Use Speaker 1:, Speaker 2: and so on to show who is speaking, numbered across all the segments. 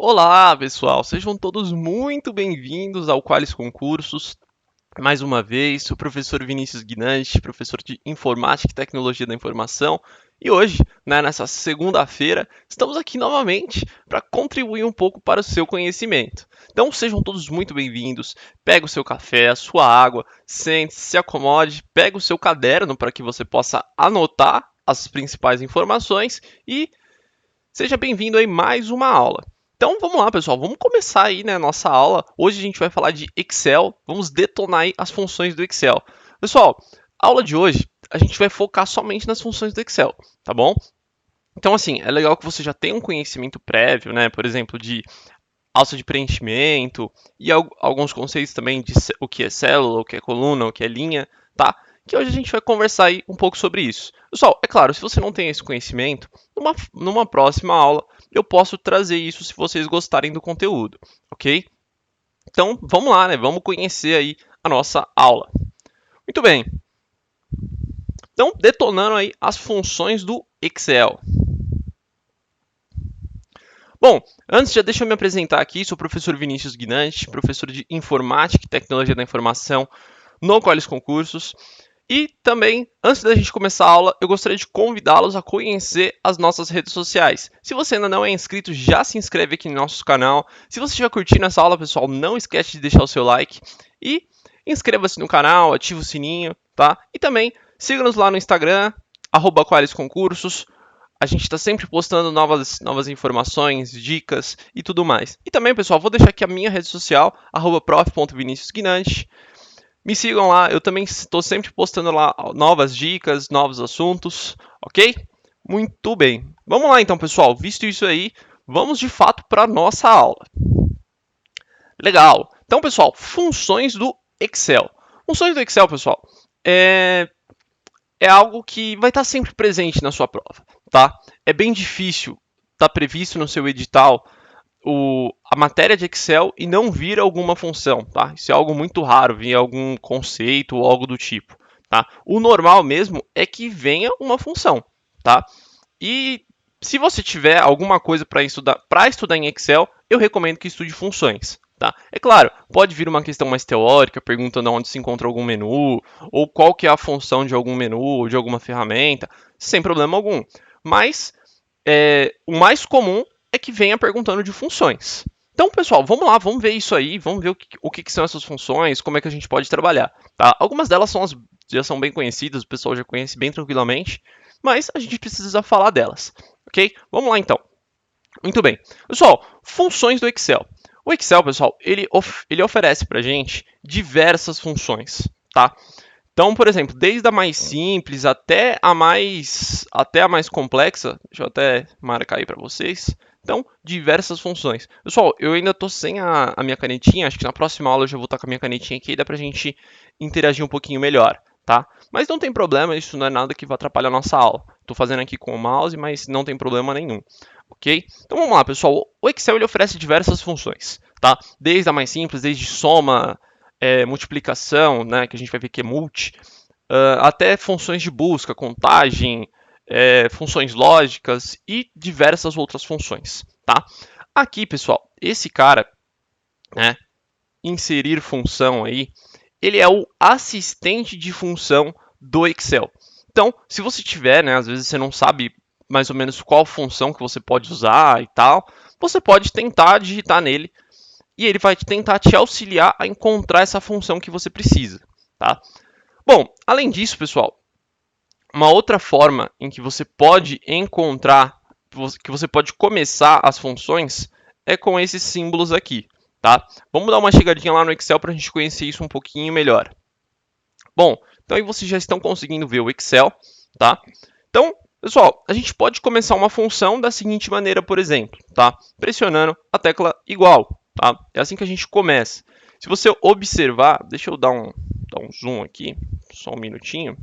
Speaker 1: Olá, pessoal! Sejam todos muito bem-vindos ao Qualis Concursos. Mais uma vez, sou o professor Vinícius Guinanti, professor de Informática e Tecnologia da Informação. E hoje, nessa segunda-feira, estamos aqui novamente para contribuir um pouco para o seu conhecimento. Então, sejam todos muito bem-vindos. Pega o seu café, a sua água, sente-se, se acomode, pega o seu caderno para que você possa anotar as principais informações e seja bem-vindo aí mais uma aula. Então vamos lá, pessoal, vamos começar aí, né, a nossa aula. Hoje a gente vai falar de Excel, vamos detonar aí as funções do Excel. Pessoal, a aula de hoje a gente vai focar somente nas funções do Excel, tá bom? Então assim, é legal que você já tenha um conhecimento prévio, né, por exemplo, de alça de preenchimento e alguns conceitos também de o que é célula, o que é coluna, o que é linha, tá? Que hoje a gente vai conversar aí um pouco sobre isso. Pessoal, é claro, se você não tem esse conhecimento, numa próxima aula eu posso trazer isso se vocês gostarem do conteúdo, ok? Então, vamos lá, né? Vamos conhecer aí a nossa aula. Muito bem. Então, detonando aí as funções do Excel. Bom, antes já deixa eu me apresentar aqui, sou o professor Vinícius Guinanti, professor de Informática e Tecnologia da Informação no Qualis Concursos. E também, antes da gente começar a aula, eu gostaria de convidá-los a conhecer as nossas redes sociais. Se você ainda não é inscrito, já se inscreve aqui no nosso canal. Se você estiver curtindo essa aula, pessoal, não esquece de deixar o seu like. E inscreva-se no canal, ative o sininho, tá? E também, siga-nos lá no Instagram, @qualisconcursos. A gente está sempre postando novas informações, dicas e tudo mais. E também, pessoal, vou deixar aqui a minha rede social, @prof.viniciusguinanti. Me sigam lá, eu também estou sempre postando lá novas dicas, novos assuntos, ok? Muito bem. Vamos lá então, pessoal. Visto isso aí, vamos de fato para a nossa aula. Legal. Então, pessoal, funções do Excel. Funções do Excel, pessoal, é algo que vai estar sempre presente na sua prova, tá? É bem difícil estar previsto no seu edital a matéria de Excel e não vir alguma função, tá? Isso é algo muito raro, vir algum conceito ou algo do tipo, tá? O normal mesmo é que venha uma função, tá? E se você tiver alguma coisa para estudar em Excel, eu recomendo que estude funções, tá? É claro, pode vir uma questão mais teórica, perguntando onde se encontra algum menu, ou qual que é a função de algum menu ou de alguma ferramenta, sem problema algum. Mas o mais comum é que venha perguntando de funções. Então, pessoal, vamos lá, vamos ver isso aí, vamos ver o que são essas funções, como é que a gente pode trabalhar. Tá? Algumas delas já são bem conhecidas, o pessoal já conhece bem tranquilamente, mas a gente precisa falar delas, ok? Vamos lá, então. Muito bem. Pessoal, funções do Excel. O Excel, pessoal, ele oferece para a gente diversas funções, tá? Então, por exemplo, desde a mais simples até a mais complexa, deixa eu até marcar aí para vocês. Então, diversas funções. Pessoal, eu ainda estou sem a minha canetinha, acho que na próxima aula eu já vou estar com a minha canetinha aqui, dá para a gente interagir um pouquinho melhor, tá? Mas não tem problema, isso não é nada que vai atrapalhar a nossa aula. Estou fazendo aqui com o mouse, mas não tem problema nenhum, ok? Então vamos lá, pessoal. O Excel ele oferece diversas funções, tá? Desde a mais simples, desde soma, multiplicação, né, que a gente vai ver que é multi, até funções de busca, contagem, funções lógicas e diversas outras funções, tá? Aqui, pessoal, esse cara, né, inserir função aí, ele é o assistente de função do Excel. Então, se você tiver, né, às vezes você não sabe mais ou menos qual função que você pode usar e tal, você pode tentar digitar nele e ele vai tentar te auxiliar a encontrar essa função que você precisa, tá? Bom, além disso, pessoal, uma outra forma em que você pode encontrar, que você pode começar as funções, é com esses símbolos aqui, tá? Vamos dar uma chegadinha lá no Excel para a gente conhecer isso um pouquinho melhor. Bom, então aí vocês já estão conseguindo ver o Excel, tá? Então, pessoal, a gente pode começar uma função da seguinte maneira, por exemplo, tá? Pressionando a tecla igual, tá? É assim que a gente começa. Se você observar, deixa eu dar um zoom aqui, só um minutinho.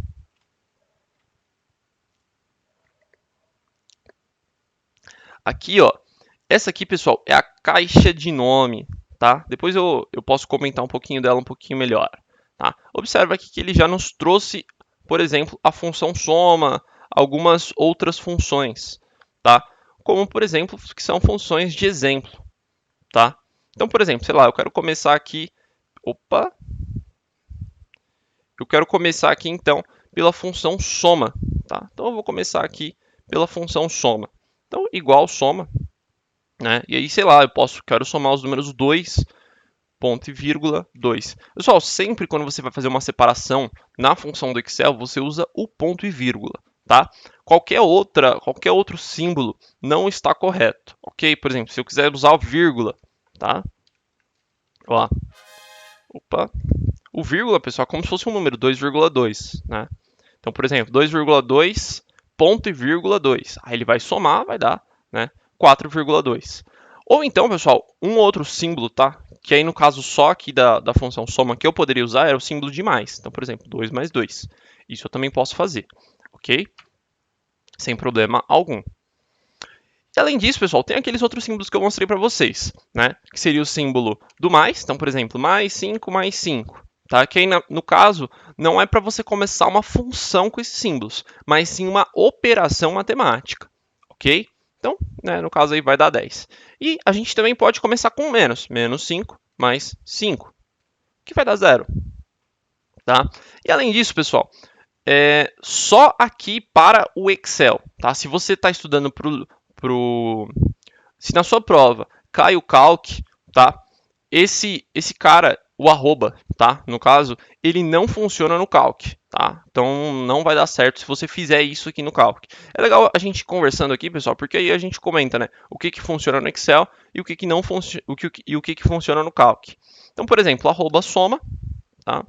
Speaker 1: Aqui, ó, essa aqui, pessoal, é a caixa de nome, tá? Depois eu posso comentar um pouquinho dela um pouquinho melhor, tá? Observa aqui que ele já nos trouxe, por exemplo, a função soma, algumas outras funções, tá? Como, por exemplo, que são funções de exemplo, tá? Então, por exemplo, sei lá, eu quero começar aqui, opa, eu quero começar aqui então pela função soma, tá? Então eu vou começar aqui pela função soma. Então, igual soma, né? E aí, sei lá, quero somar os números 2, ponto e vírgula 2. Pessoal, sempre quando você vai fazer uma separação na função do Excel, você usa o ponto e vírgula, tá? Qualquer outro símbolo não está correto, ok? Por exemplo, se eu quiser usar vírgula, tá? Ó, opa. O vírgula, pessoal, é como se fosse um número, 2,2, né? Então, por exemplo, 2,2, ponto e vírgula 2. Aí ele vai somar, vai dar, né, 4,2. Ou então, pessoal, um outro símbolo, tá? Que aí no caso só aqui da função soma que eu poderia usar era o símbolo de mais. Então, por exemplo, 2 mais 2. Isso eu também posso fazer, ok? Sem problema algum. E além disso, pessoal, tem aqueles outros símbolos que eu mostrei para vocês, né? Que seria o símbolo do mais. Então, por exemplo, mais 5 mais 5. Tá? Que aí, no caso, não é para você começar uma função com esses símbolos, mas sim uma operação matemática, ok? Então, né, no caso aí vai dar 10. E a gente também pode começar com menos. Menos 5 mais 5, que vai dar 0. Tá? E além disso, pessoal, só aqui para o Excel. Tá? Se você está estudando se na sua prova cai o calc, tá? Esse cara, o arroba, tá? No caso, ele não funciona no calc, tá? Então não vai dar certo se você fizer isso aqui no calc. É legal a gente conversando aqui, pessoal, porque aí a gente comenta, né? O que funciona no Excel e o que não funciona, o que funciona no calc. Então, por exemplo, arroba soma, tá?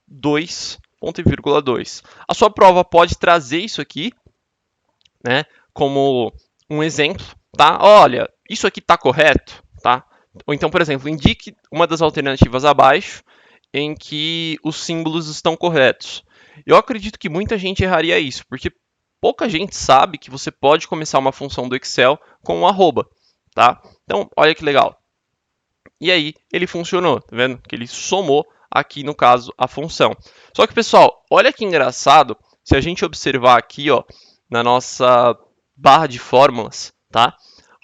Speaker 1: 2, ponto e vírgula 2. A sua prova pode trazer isso aqui, né? Como um exemplo, tá? Olha, isso aqui está correto, tá? Ou então, por exemplo, indique uma das alternativas abaixo em que os símbolos estão corretos. Eu acredito que muita gente erraria isso, porque pouca gente sabe que você pode começar uma função do Excel com um arroba, tá? Então, olha que legal. E aí, ele funcionou, tá vendo? Que ele somou aqui, no caso, a função. Só que, pessoal, olha que engraçado, se a gente observar aqui, ó, na nossa barra de fórmulas, tá?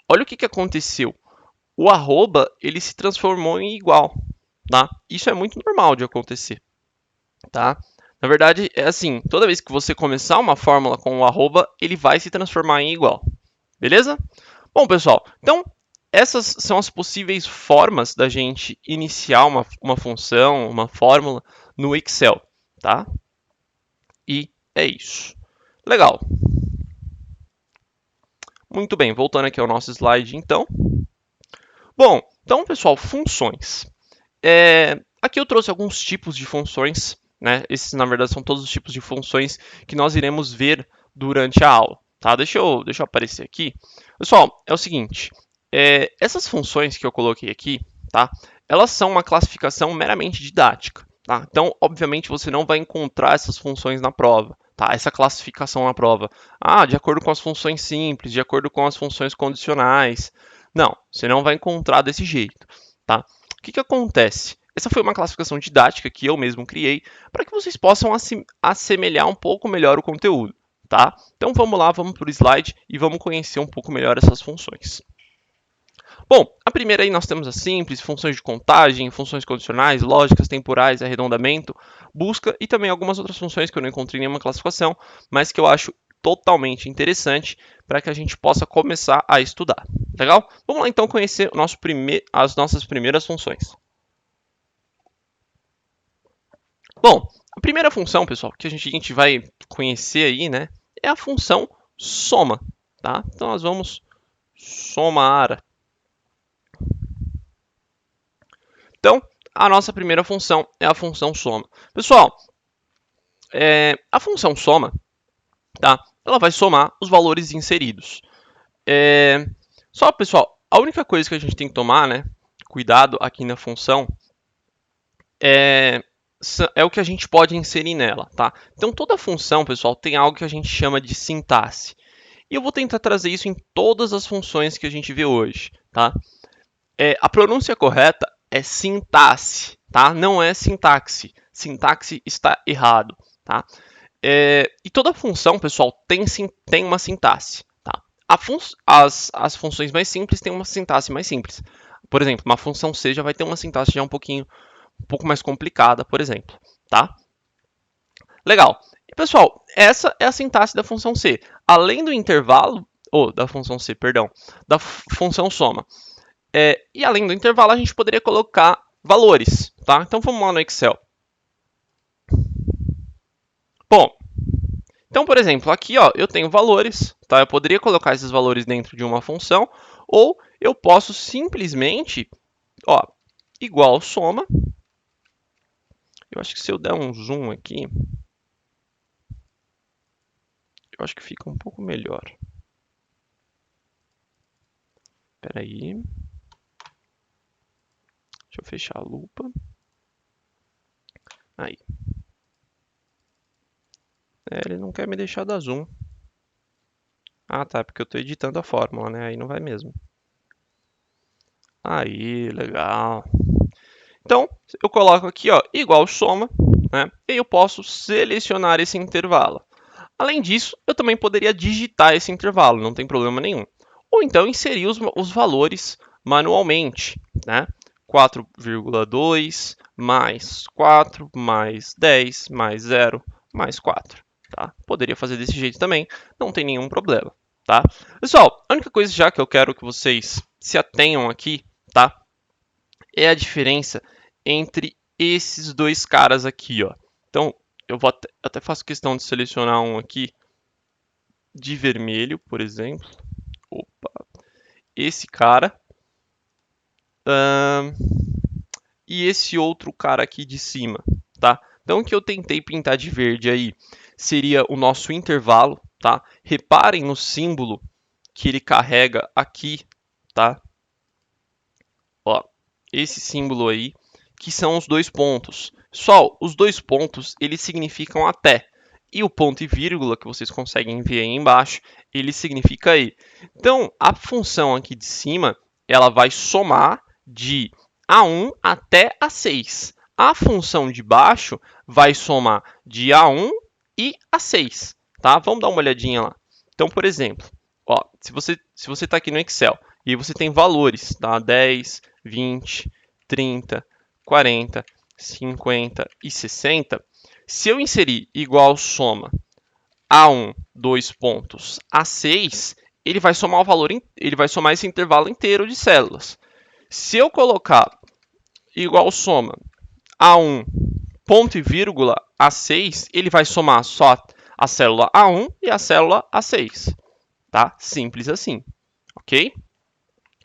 Speaker 1: Olha o que aconteceu. O arroba, ele se transformou em igual, tá? Isso é muito normal de acontecer, tá? Na verdade, é assim, toda vez que você começar uma fórmula com o arroba, ele vai se transformar em igual, beleza? Bom, pessoal, então essas são as possíveis formas da gente iniciar uma função, uma fórmula no Excel, tá? E é isso. Legal. Muito bem, voltando aqui ao nosso slide, então. Bom, então, pessoal, funções. Aqui eu trouxe alguns tipos de funções, né? Esses, na verdade, são todos os tipos de funções que nós iremos ver durante a aula, tá? Deixa eu aparecer aqui. Pessoal, é o seguinte, essas funções que eu coloquei aqui, tá? Elas são uma classificação meramente didática, tá? Então, obviamente, você não vai encontrar essas funções na prova, tá? Essa classificação na prova. Ah, de acordo com as funções simples, de acordo com as funções condicionais. Não, você não vai encontrar desse jeito, tá? O que acontece? Essa foi uma classificação didática que eu mesmo criei para que vocês possam assemelhar um pouco melhor o conteúdo, tá? Então vamos lá, vamos para o slide e vamos conhecer um pouco melhor essas funções. Bom, a primeira aí nós temos as simples, funções de contagem, funções condicionais, lógicas, temporais, arredondamento, busca e também algumas outras funções que eu não encontrei em nenhuma classificação, mas que eu acho totalmente interessante para que a gente possa começar a estudar. Legal? Vamos lá então conhecer as nossas primeiras funções. Bom, a primeira função, pessoal, que a gente vai conhecer aí, né, é a função soma, tá? Então nós vamos somar. Então, a nossa primeira função é a função soma. Pessoal, a função soma, tá? Ela vai somar os valores inseridos. Só, pessoal, a única coisa que a gente tem que tomar, né, cuidado aqui na função é o que a gente pode inserir nela, tá? Então, toda função, pessoal, tem algo que a gente chama de sintaxe. E eu vou tentar trazer isso em todas as funções que a gente vê hoje, tá? A pronúncia correta é sintaxe, tá? Não é sintaxe. Sintaxe está errado, tá? E toda função, pessoal, tem uma sintaxe, tá? As funções mais simples têm uma sintaxe mais simples. Por exemplo, uma função C já vai ter uma sintaxe já um pouco mais complicada, por exemplo, tá? Legal. E, pessoal, essa é a sintaxe da função C. Além do intervalo, ou da função C, perdão, da função soma. E além do intervalo, a gente poderia colocar valores, tá? Então, vamos lá no Excel. Bom, então, por exemplo, aqui ó, eu tenho valores, tá? Eu poderia colocar esses valores dentro de uma função, ou eu posso simplesmente, ó, igual soma. Eu acho que se eu der um zoom aqui, eu acho que fica um pouco melhor. Espera aí. Deixa eu fechar a lupa. Aí. Ele não quer me deixar dar zoom. Ah, tá, porque eu estou editando a fórmula, né? Aí não vai mesmo. Aí, legal. Então, eu coloco aqui, ó, igual soma, né? E eu posso selecionar esse intervalo. Além disso, eu também poderia digitar esse intervalo, não tem problema nenhum. Ou então inserir os valores manualmente, né? 4,2 mais 4 mais 10 mais 0 mais 4. Tá? Poderia fazer desse jeito também, não tem nenhum problema. Tá? Pessoal, a única coisa já que eu quero que vocês se atenham aqui, tá? É a diferença entre esses dois caras aqui, ó. Então, eu vou até faço questão de selecionar um aqui de vermelho, por exemplo. Opa, esse cara. E esse outro cara aqui de cima, tá? Então, o que eu tentei pintar de verde aí seria o nosso intervalo, tá? Reparem no símbolo que ele carrega aqui, tá? Ó, esse símbolo aí, que são os dois pontos. Só os dois pontos, eles significam até. E o ponto e vírgula, que vocês conseguem ver aí embaixo, ele significa aí. Então, a função aqui de cima, ela vai somar de A1 até A6. A função de baixo vai somar de A1 e A6, tá? Vamos dar uma olhadinha lá. Então, por exemplo, ó, se você está aqui no Excel e você tem valores, tá? 10, 20, 30, 40, 50 e 60, se eu inserir igual soma A1, 2 pontos, A6, ele vai somar o valor, ele vai somar esse intervalo inteiro de células. Se eu colocar igual soma A1, ponto e vírgula, A6, ele vai somar só a célula A1 e a célula A6. Tá? Simples assim. Ok?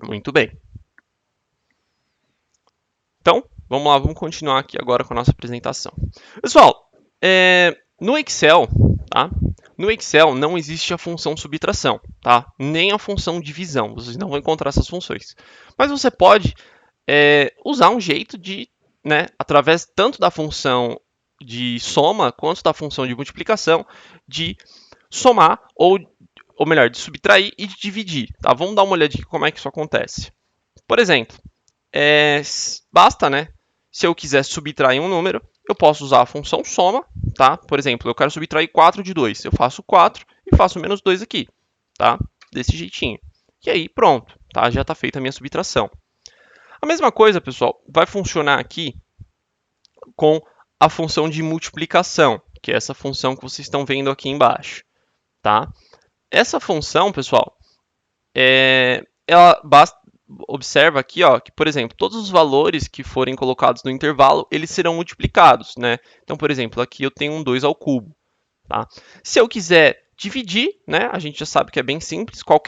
Speaker 1: Muito bem. Então, vamos lá, vamos continuar aqui agora com a nossa apresentação. Pessoal, no Excel, tá? No Excel não existe a função subtração, tá? Nem a função divisão, vocês não vão encontrar essas funções. Mas você pode usar um jeito de, né, através tanto da função de soma quanto da função de multiplicação, de somar ou melhor, de subtrair e de dividir, tá? Vamos dar uma olhadinha como é que isso acontece. Por exemplo, basta, né? Se eu quiser subtrair um número, eu posso usar a função soma, tá? Por exemplo, eu quero subtrair 4 de 2. Eu faço 4 e faço menos 2 aqui, tá? Desse jeitinho. E aí, pronto, tá? Já está feita a minha subtração. A mesma coisa, pessoal, vai funcionar aqui com a função de multiplicação, que é essa função que vocês estão vendo aqui embaixo, tá? Essa função, pessoal, ela basta observa aqui, ó, que, por exemplo, todos os valores que forem colocados no intervalo, eles serão multiplicados, né? Então, por exemplo, aqui eu tenho um 2 ao cubo, tá? Se eu quiser dividir, né, a gente já sabe que é bem simples, por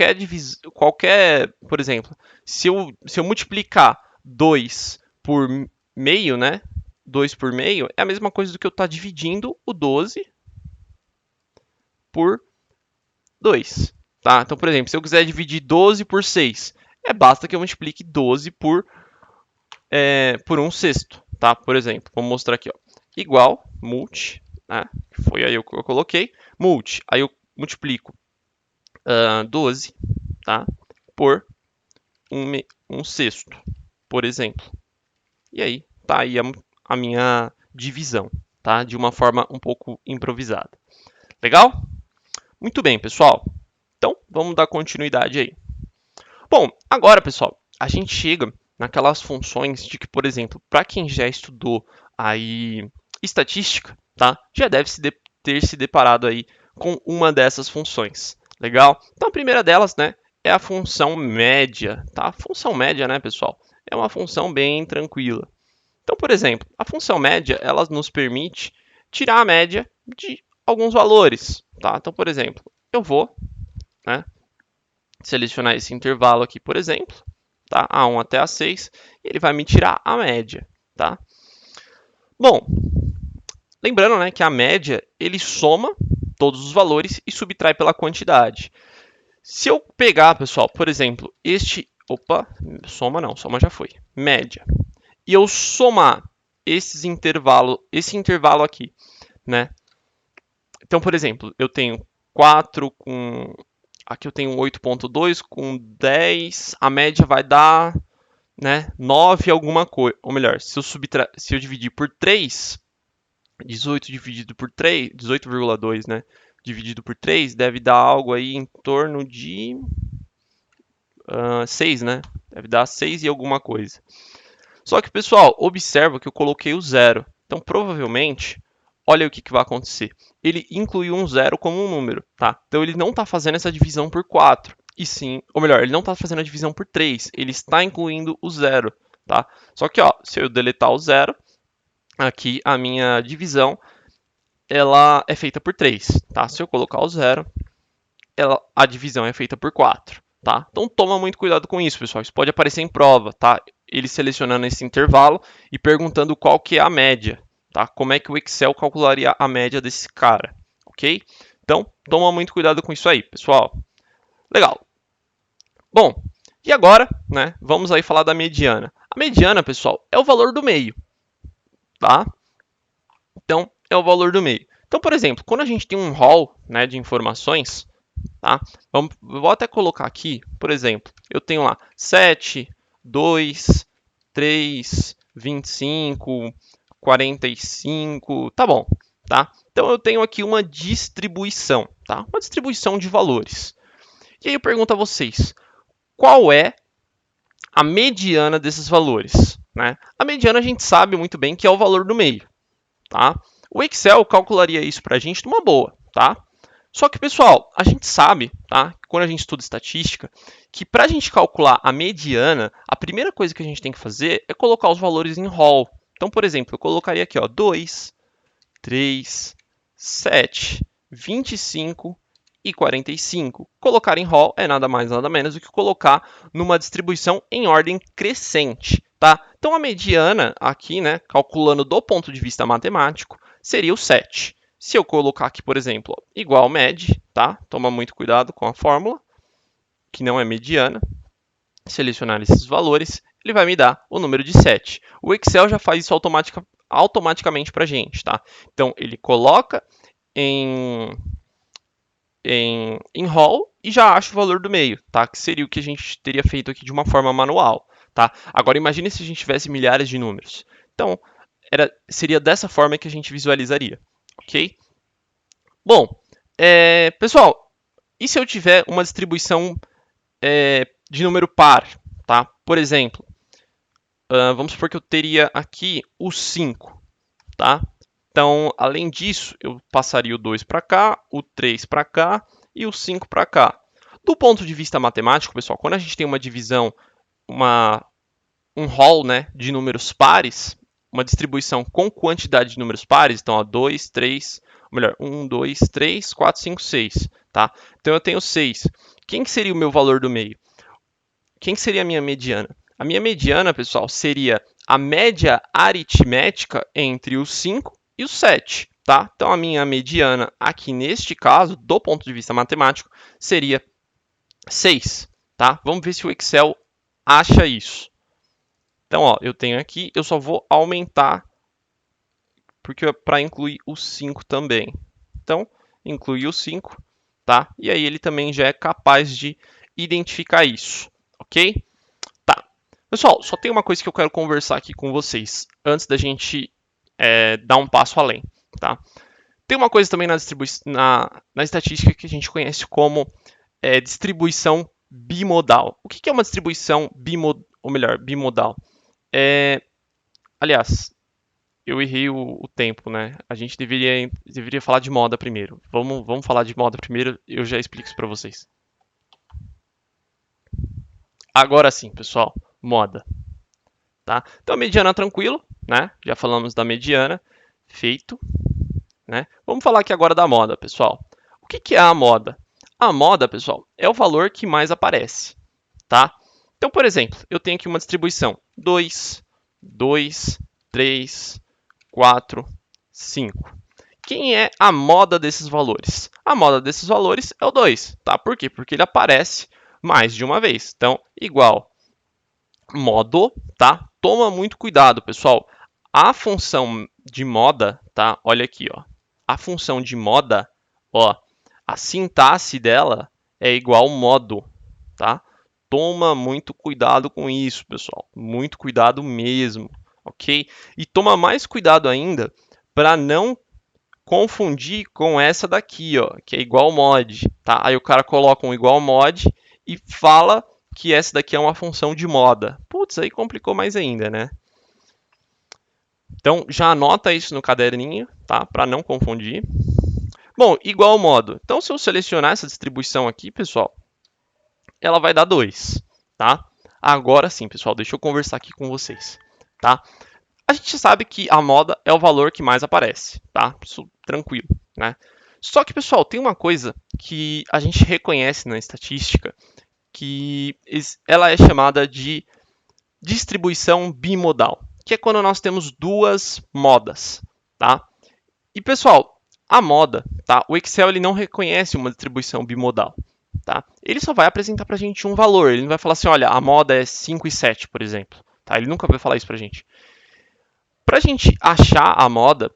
Speaker 1: exemplo, se eu multiplicar 2 por meio, né, 2 por meio, é a mesma coisa do que eu estar dividindo o 12 por 2, tá? Então, por exemplo, se eu quiser dividir 12 por 6, basta que eu multiplique 12 por 1/6, tá? Por exemplo, vamos mostrar aqui, ó, igual multi, né? Foi aí o que eu coloquei, multi, aí eu multiplico 12, tá? Por 1/6, por exemplo. E aí, tá aí a minha divisão, tá? De uma forma um pouco improvisada. Legal? Muito bem, pessoal. Então, vamos dar continuidade aí. Bom, agora, pessoal, a gente chega, naquelas funções de que, por exemplo, para quem já estudou aí estatística, tá? Já deve ter se deparado aí com uma dessas funções. Legal? Então a primeira delas, né, é a função média, tá? A função média, né, pessoal, é uma função bem tranquila. Então, por exemplo, a função média, ela nos permite tirar a média de alguns valores, tá? Então, por exemplo, eu vou, né, selecionar esse intervalo aqui, por exemplo, tá? A1 até A6, e ele vai me tirar a média, tá? Bom, lembrando, né, que a média, ele soma todos os valores e subtrai pela quantidade. Se eu pegar, pessoal, por exemplo, soma não, soma já foi, média, e eu somar esse intervalo aqui, né? Então, por exemplo, eu tenho 4 com... Aqui eu tenho 8.2 com 10, a média vai dar, né, 9 alguma coisa. Ou melhor, se eu dividir por 3, 18 dividido por 3, 18,2, né, dividido por 3, deve dar algo aí em torno de 6, né? Deve dar 6 e alguma coisa. Só que, pessoal, observa que eu coloquei o zero. Então, provavelmente, olha o que vai acontecer. Ele incluiu um zero como um número, tá? Então, ele não está fazendo essa divisão por 4. E sim, ou melhor, ele não está fazendo a divisão por 3. Ele está incluindo o zero, tá? Só que, ó, se eu deletar o zero, aqui a minha divisão, ela é feita por 3, tá? Se eu colocar o zero, a divisão é feita por 4. Tá? Então toma muito cuidado com isso, pessoal. Isso pode aparecer em prova, tá? Ele selecionando esse intervalo e perguntando qual que é a média, tá? Como é que o Excel calcularia a média desse cara, ok? Então toma muito cuidado com isso aí, pessoal. Legal. Bom, e agora, né? Vamos aí falar da mediana. A mediana, pessoal, é o valor do meio, tá? Então é o valor do meio. Então, por exemplo, quando a gente tem um rol, né, de informações, tá? Vou até colocar aqui, por exemplo, eu tenho lá 7, 2, 3, 25, 45, tá bom, tá? Então eu tenho aqui uma distribuição, tá? Uma distribuição de valores. E aí eu pergunto a vocês, qual é a mediana desses valores, né? A mediana a gente sabe muito bem que é o valor do meio, tá? O Excel calcularia isso para a gente numa boa, tá? Só que, pessoal, a gente sabe, tá? Quando a gente estuda estatística, que para a gente calcular a mediana, a primeira coisa que a gente tem que fazer é colocar os valores em rol. Então, por exemplo, eu colocaria aqui, ó, 2, 3, 7, 25 e 45. Colocar em rol é nada mais nada menos do que colocar numa distribuição em ordem crescente, tá? Então, a mediana aqui, né, calculando do ponto de vista matemático, seria o 7. Se eu colocar aqui, por exemplo, igual med, tá? Toma muito cuidado com a fórmula, que não é mediana. Selecionar esses valores, ele vai me dar o número de 7. O Excel já faz isso automaticamente para a gente, tá? Então, ele coloca em rol e já acha o valor do meio, tá? Que seria o que a gente teria feito aqui de uma forma manual, tá? Agora, imagine se a gente tivesse milhares de números. Então, seria dessa forma que a gente visualizaria, ok? Bom, pessoal, e se eu tiver uma distribuição de número par, tá? Por exemplo, vamos supor que eu teria aqui o 5, tá? Então, além disso, eu passaria o 2 para cá, o 3 para cá e o 5 para cá. Do ponto de vista matemático, pessoal, quando a gente tem uma divisão, um rol, né, de números pares, uma distribuição com quantidade de números pares, então, ó, 2, 3, ou melhor, 1, 2, 3, 4, 5, 6, tá? Então, eu tenho 6. Quem que seria o meu valor do meio? Quem que seria a minha mediana? A minha mediana, pessoal, seria a média aritmética entre o 5 e o 7, tá? Então, a minha mediana aqui neste caso, do ponto de vista matemático, seria 6, tá? Vamos ver se o Excel acha isso. Então, ó, eu tenho aqui, eu só vou aumentar porque para incluir o 5 também. Então, incluir o 5, tá? E aí ele também já é capaz de identificar isso, ok? Tá. Pessoal, só tem uma coisa que eu quero conversar aqui com vocês antes da gente dar um passo além, tá? Tem uma coisa também na estatística que a gente conhece como distribuição bimodal. O que é uma distribuição bimodal? Aliás, eu errei o tempo, né? A gente deveria falar de moda primeiro. Vamos falar de moda primeiro, eu já explico isso para vocês. Agora sim, pessoal, moda. Tá? Então, mediana tranquilo, né? Já falamos da mediana, feito. Né? Vamos falar aqui agora da moda, pessoal. O que é a moda? A moda, pessoal, é o valor que mais aparece. Tá? Então, por exemplo, eu tenho aqui uma distribuição 2, 2, 3, 4, 5. Quem é a moda desses valores? A moda desses valores é o 2, tá? Por quê? Porque ele aparece mais de uma vez. Então, igual modo, tá? Toma muito cuidado, pessoal. A função de moda, tá? Olha aqui, ó. A função de moda, ó, a sintaxe dela é igual modo, tá? Toma muito cuidado com isso, pessoal. Muito cuidado mesmo, ok? E toma mais cuidado ainda para não confundir com essa daqui, ó, que é igual mod, tá? Aí o cara coloca um igual mod e fala que essa daqui é uma função de moda. Putz, aí complicou mais ainda, né? Então já anota isso no caderninho, tá? Para não confundir. Bom, igual modo. Então se eu selecionar essa distribuição aqui, pessoal, ela vai dar 2, tá? Agora sim, pessoal, deixa eu conversar aqui com vocês, tá? A gente sabe que a moda é o valor que mais aparece, tá? Isso tranquilo, né? Só que, pessoal, tem uma coisa que a gente reconhece na estatística, que ela é chamada de distribuição bimodal, que é quando nós temos duas modas, tá? E, pessoal, a moda, tá? O Excel ele não reconhece uma distribuição bimodal, tá? Ele só vai apresentar para a gente um valor, ele não vai falar assim, olha, a moda é 5 e 7, por exemplo, tá? Ele nunca vai falar isso para a gente. Para a gente achar a moda,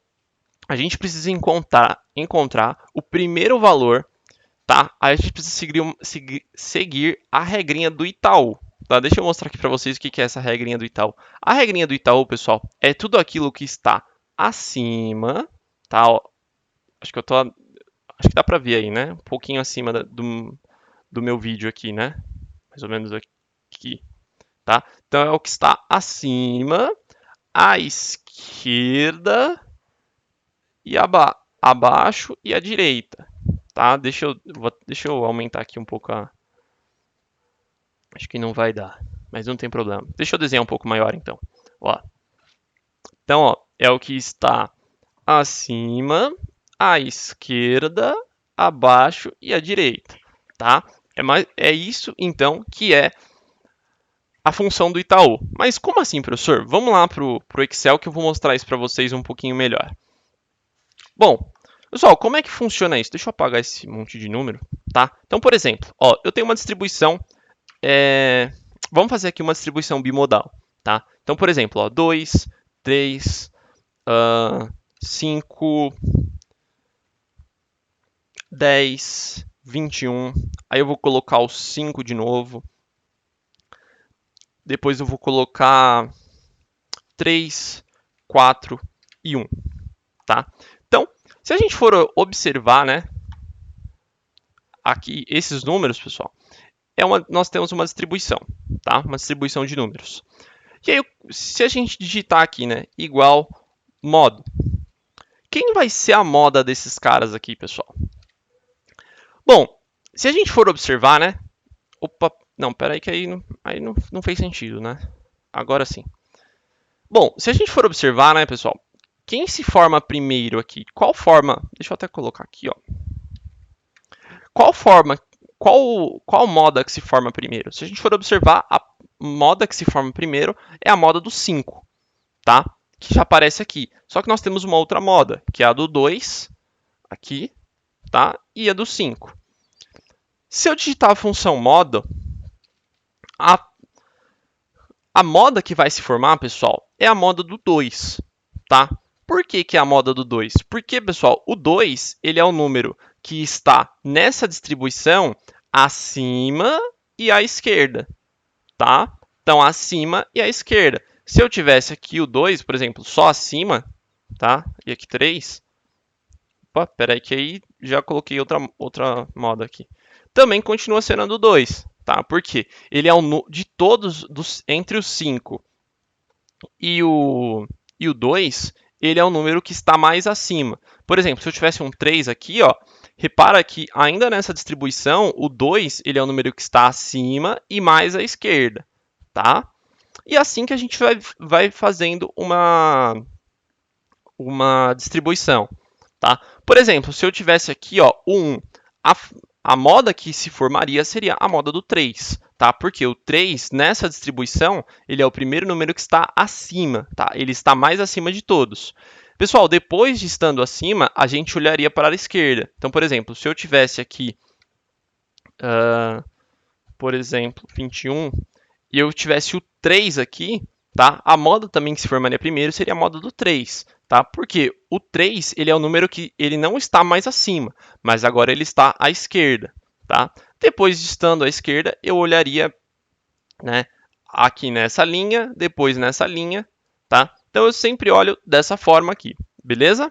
Speaker 1: a gente precisa encontrar o primeiro valor, tá? Aí a gente precisa seguir a regrinha do Itaú. Tá? Deixa eu mostrar aqui para vocês o que é essa regrinha do Itaú. A regrinha do Itaú, pessoal, é tudo aquilo que está acima, tá? Ó, acho que dá para ver aí, né? Um pouquinho acima do meu vídeo aqui, né? Mais ou menos aqui, tá? Então é o que está acima, à esquerda e abaixo e à direita, tá? Deixa eu aumentar aqui um pouco a... Acho que não vai dar, mas não tem problema. Deixa eu desenhar um pouco maior, então. Ó. Então, ó, é o que está acima, à esquerda, abaixo e à direita, tá? É isso, então, que é a função do Itaú. Mas como assim, professor? Vamos lá para o Excel que eu vou mostrar isso para vocês um pouquinho melhor. Bom, pessoal, como é que funciona isso? Deixa eu apagar esse monte de número, tá? Então, por exemplo, ó, eu tenho uma distribuição, vamos fazer aqui uma distribuição bimodal, tá? Então, por exemplo, ó, 2, 3, 5, 10, 21. Aí eu vou colocar o 5 de novo. Depois eu vou colocar 3, 4 e 1, tá? Então, se a gente for observar, né, aqui esses números, pessoal, nós temos uma distribuição, tá? Uma distribuição de números. E aí, se a gente digitar aqui, né, igual modo, quem vai ser a moda desses caras aqui, pessoal? Bom, se a gente for observar, né, opa, não, peraí que aí não fez sentido, né? Agora sim. Bom, se a gente for observar, né, pessoal, quem se forma primeiro aqui? Qual forma? Deixa eu até colocar aqui, ó. Qual forma? Qual moda que se forma primeiro? Se a gente for observar, a moda que se forma primeiro é a moda do 5, tá? Que já aparece aqui. Só que nós temos uma outra moda, que é a do 2, aqui, tá? E a do 5. Se eu digitar a função moda, a moda que vai se formar, pessoal, é a moda do 2, tá? Por que é a moda do 2? Porque, pessoal, o 2 ele é o número que está nessa distribuição acima e à esquerda, tá? Então, acima e à esquerda. Se eu tivesse aqui o 2, por exemplo, só acima, tá? E aqui 3. Opa, peraí que aí já coloquei outra moda aqui. Também continua sendo o 2, tá? Por quê? Ele é de todos, entre os 5 e o 2, ele é o número que está mais acima. Por exemplo, se eu tivesse um 3 aqui, ó, repara que ainda nessa distribuição, o 2 ele é o número que está acima e mais à esquerda, tá? E assim que a gente vai fazendo uma distribuição, tá? Por exemplo, se eu tivesse aqui, ó, o 1, a moda que se formaria seria a moda do 3, tá? Porque o 3, nessa distribuição, ele é o primeiro número que está acima, tá? Ele está mais acima de todos. Pessoal, depois de estando acima, a gente olharia para a esquerda. Então, por exemplo, se eu tivesse aqui, por exemplo, 21, e eu tivesse o 3 aqui, tá? A moda também que se formaria primeiro seria a moda do 3, tá? Porque o 3, ele é o número que ele não está mais acima, mas agora ele está à esquerda, tá? Depois de estando à esquerda, eu olharia, né, aqui nessa linha, depois nessa linha, tá? Então eu sempre olho dessa forma aqui, beleza?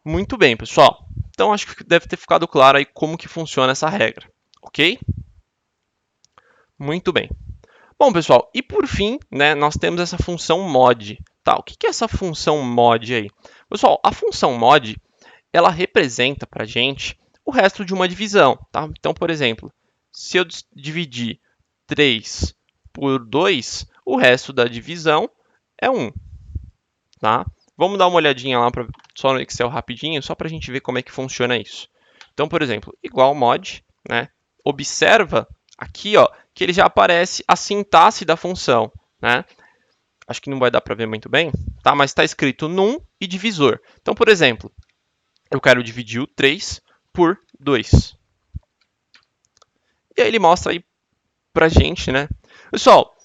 Speaker 1: Muito bem, pessoal. Então acho que deve ter ficado claro aí como que funciona essa regra, ok? Muito bem. Bom, pessoal, e por fim, né, nós temos essa função mod. Tá, o que é essa função mod aí? Pessoal, a função mod, ela representa para a gente o resto de uma divisão. Tá? Então, por exemplo, se eu dividir 3 por 2, o resto da divisão é 1. Tá? Vamos dar uma olhadinha lá só no Excel rapidinho, só para a gente ver como é que funciona isso. Então, por exemplo, igual mod, né? Observa aqui, ó, que ele já aparece a sintaxe da função, né? Acho que não vai dar para ver muito bem, tá? Mas está escrito num e divisor. Então, por exemplo, eu quero dividir o 3 por 2. E aí ele mostra aí pra gente, né? Pessoal,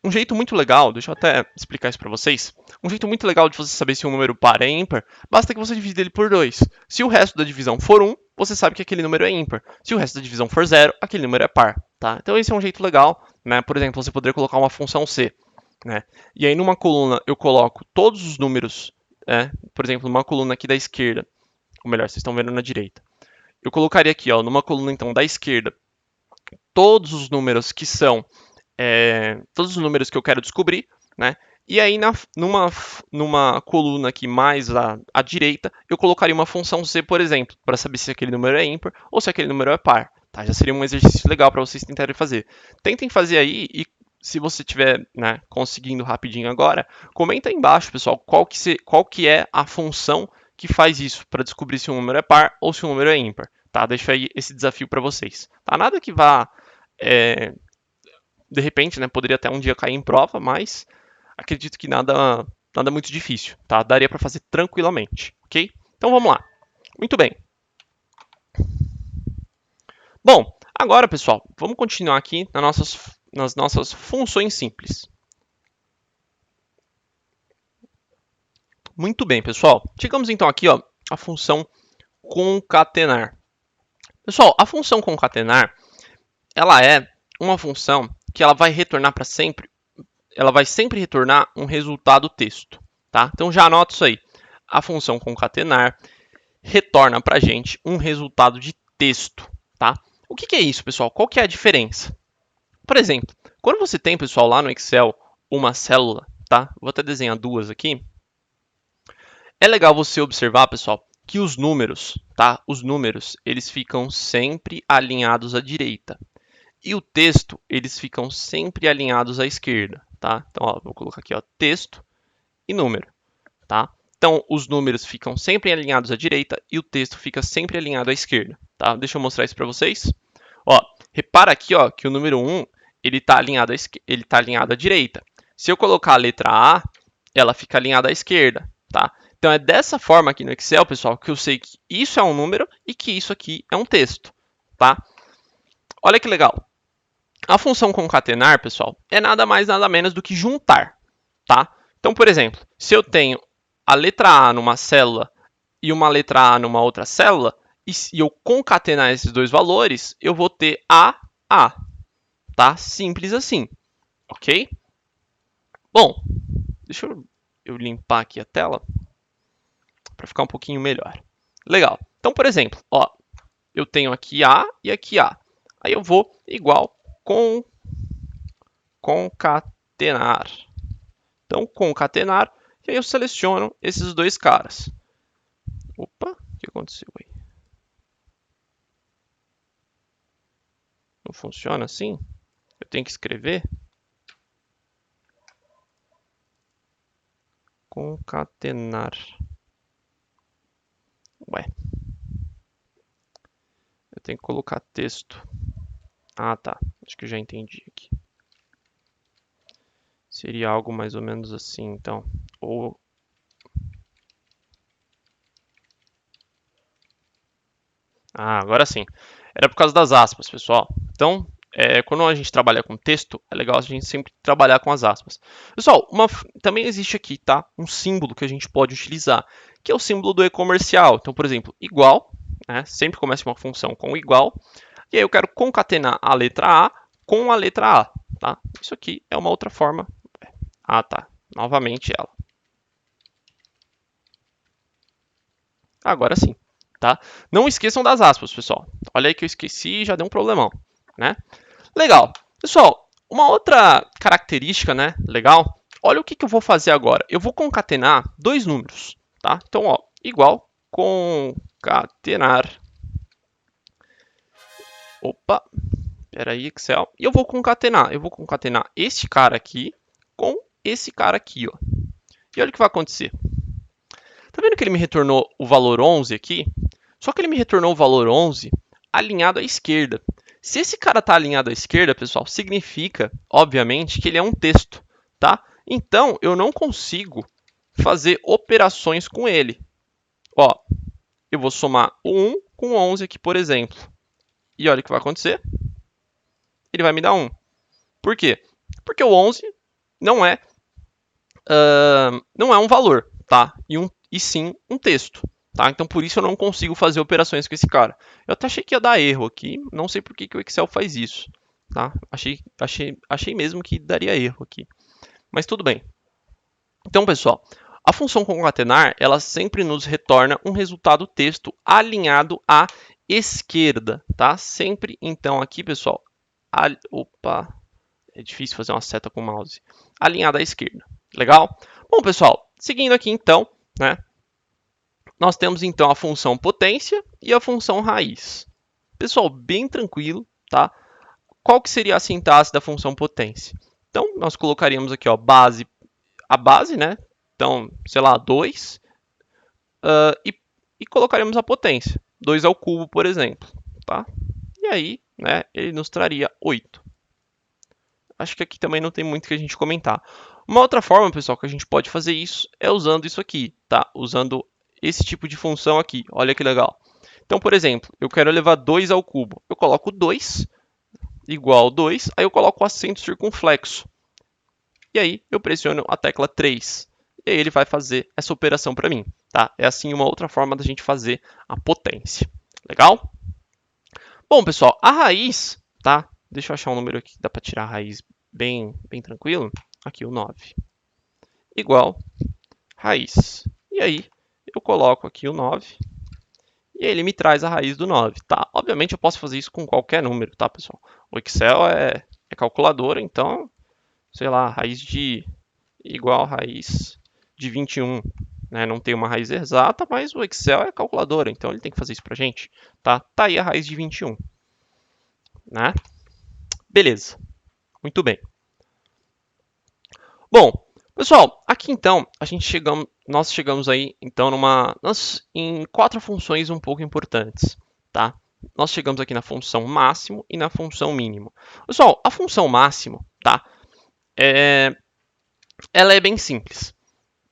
Speaker 1: um jeito muito legal, deixa eu até explicar isso para vocês. Um jeito muito legal de você saber se um número par é ímpar, basta que você divida ele por 2. Se o resto da divisão for 1, você sabe que aquele número é ímpar. Se o resto da divisão for 0, aquele número é par. Tá? Então esse é um jeito legal. Né? Por exemplo, você poderia colocar uma função C. Né? E aí numa coluna eu coloco todos os números, por exemplo, numa coluna aqui da esquerda, ou melhor, vocês estão vendo na direita. Eu colocaria aqui, ó, numa coluna então da esquerda, todos os números que são todos os números que eu quero descobrir, né? E aí, numa coluna aqui mais à direita, eu colocaria uma função C, por exemplo, para saber se aquele número é ímpar ou se aquele número é par. Tá? Já seria um exercício legal para vocês tentarem fazer. Tentem fazer aí e se você estiver, né, conseguindo rapidinho agora, comenta aí embaixo, pessoal, qual que é a função que faz isso para descobrir se um número é par ou se um número é ímpar. Tá? Deixa aí esse desafio para vocês. Tá? Nada que vá de repente, né, poderia até um dia cair em prova, mas acredito que nada muito difícil, tá? Daria para fazer tranquilamente, ok? Então vamos lá. Muito bem. Bom, agora, pessoal, vamos continuar aqui nas nossas funções simples. Muito bem, pessoal. Chegamos então aqui, ó, a função concatenar. Pessoal, a função concatenar, ela é uma função que ela vai retornar para sempre, ela vai sempre retornar um resultado texto, tá? Então já anota isso aí. A função concatenar retorna para a gente um resultado de texto, tá? O que é isso, pessoal? Qual que é a diferença? Por exemplo, quando você tem, pessoal, lá no Excel, uma célula, tá? Vou até desenhar duas aqui. É legal você observar, pessoal, que os números, tá? Os números, eles ficam sempre alinhados à direita. E o texto, eles ficam sempre alinhados à esquerda, tá? Então, ó, vou colocar aqui, ó, texto e número, tá? Então, os números ficam sempre alinhados à direita e o texto fica sempre alinhado à esquerda, tá? Deixa eu mostrar isso para vocês. Ó, repara aqui, ó, que o número 1, ele está alinhado à direita. Se eu colocar a letra A, ela fica alinhada à esquerda, tá? Então, é dessa forma aqui no Excel, pessoal, que eu sei que isso é um número e que isso aqui é um texto, tá? Olha que legal. A função concatenar, pessoal, é nada mais nada menos do que juntar, tá? Então, por exemplo, se eu tenho a letra A numa célula e uma letra A numa outra célula, e eu concatenar esses dois valores, eu vou ter A, tá? Simples assim, ok? Bom, deixa eu limpar aqui a tela para ficar um pouquinho melhor. Legal. Então, por exemplo, ó, eu tenho aqui A e aqui A. Aí eu vou igual concatenar. Então, concatenar, e aí eu seleciono esses dois caras. Opa, o que aconteceu aí? Não funciona assim? Eu tenho que escrever? Concatenar. Ué. Eu tenho que colocar texto. Ah, tá. Acho que eu já entendi aqui. Seria algo mais ou menos assim, então. Ou... Ah, agora sim. Era por causa das aspas, pessoal. Então, quando a gente trabalha com texto, é legal a gente sempre trabalhar com as aspas. Pessoal, também existe aqui, tá? Um símbolo que a gente pode utilizar, que é o símbolo do e-comercial. Então, por exemplo, igual, né? Sempre começa uma função com igual. E aí eu quero concatenar a letra A com a letra A, tá? Isso aqui é uma outra forma. Ah, tá. Novamente ela. Agora sim, tá? Não esqueçam das aspas, pessoal. Olha aí que eu esqueci e já deu um problemão, né? Legal. Pessoal, uma outra característica, né, legal, olha o que eu vou fazer agora. Eu vou concatenar dois números, tá? Então, ó, igual, concatenar. Opa, peraí, Excel. E eu vou concatenar. Eu vou concatenar esse cara aqui com esse cara aqui, ó. E olha o que vai acontecer. Tá vendo que ele me retornou o valor 11 aqui? Só que ele me retornou o valor 11 alinhado à esquerda. Se esse cara está alinhado à esquerda, pessoal, significa, obviamente, que ele é um texto, tá? Então, eu não consigo fazer operações com ele. Ó, eu vou somar o 1 com o 11 aqui, por exemplo. E olha o que vai acontecer. Ele vai me dar 1. Por quê? Porque o 11 não é, não é um valor, tá? E sim um texto. Tá? Então, por isso eu não consigo fazer operações com esse cara. Eu até achei que ia dar erro aqui, não sei por que o Excel faz isso. Tá? Achei mesmo que daria erro aqui. Mas tudo bem. Então, pessoal, a função concatenar, ela sempre nos retorna um resultado texto alinhado à esquerda. Tá? Sempre, então, aqui, pessoal, opa, é difícil fazer uma seta com o mouse. Alinhado à esquerda. Legal? Bom, pessoal, seguindo aqui, então, né? Nós temos então a função potência e a função raiz. Pessoal, bem tranquilo, tá? Qual que seria a sintaxe da função potência? Então, nós colocaríamos aqui, ó, a base, né? Então, sei lá, 2, e colocaríamos a potência, 2 ao cubo, por exemplo, tá? E aí, né, ele nos traria 8. Acho que aqui também não tem muito que a gente comentar. Uma outra forma, pessoal, que a gente pode fazer isso é usando isso aqui, tá? Usando esse tipo de função aqui. Olha que legal. Então, por exemplo, eu quero elevar 2 ao cubo. Eu coloco 2 igual 2, aí eu coloco o acento circunflexo. E aí eu pressiono a tecla 3. E aí ele vai fazer essa operação para mim. Tá? É assim uma outra forma da gente fazer a potência. Legal? Bom, pessoal, a raiz, tá? Deixa eu achar um número aqui que dá para tirar a raiz bem tranquilo. Aqui, o 9. Igual raiz. E aí eu coloco aqui o 9. E aí ele me traz a raiz do 9, tá? Obviamente eu posso fazer isso com qualquer número, tá, pessoal? O Excel é calculadora, então, sei lá, raiz de igual a raiz de 21. Né? Não tem uma raiz exata, mas o Excel é calculadora, então ele tem que fazer isso pra gente, tá? Tá aí a raiz de 21, né? Beleza, muito bem. Bom, pessoal, aqui então nós chegamos aí então em 4 funções um pouco importantes, tá? Nós chegamos aqui na função máximo e na função mínimo. Pessoal, a função máximo, tá? Ela é bem simples,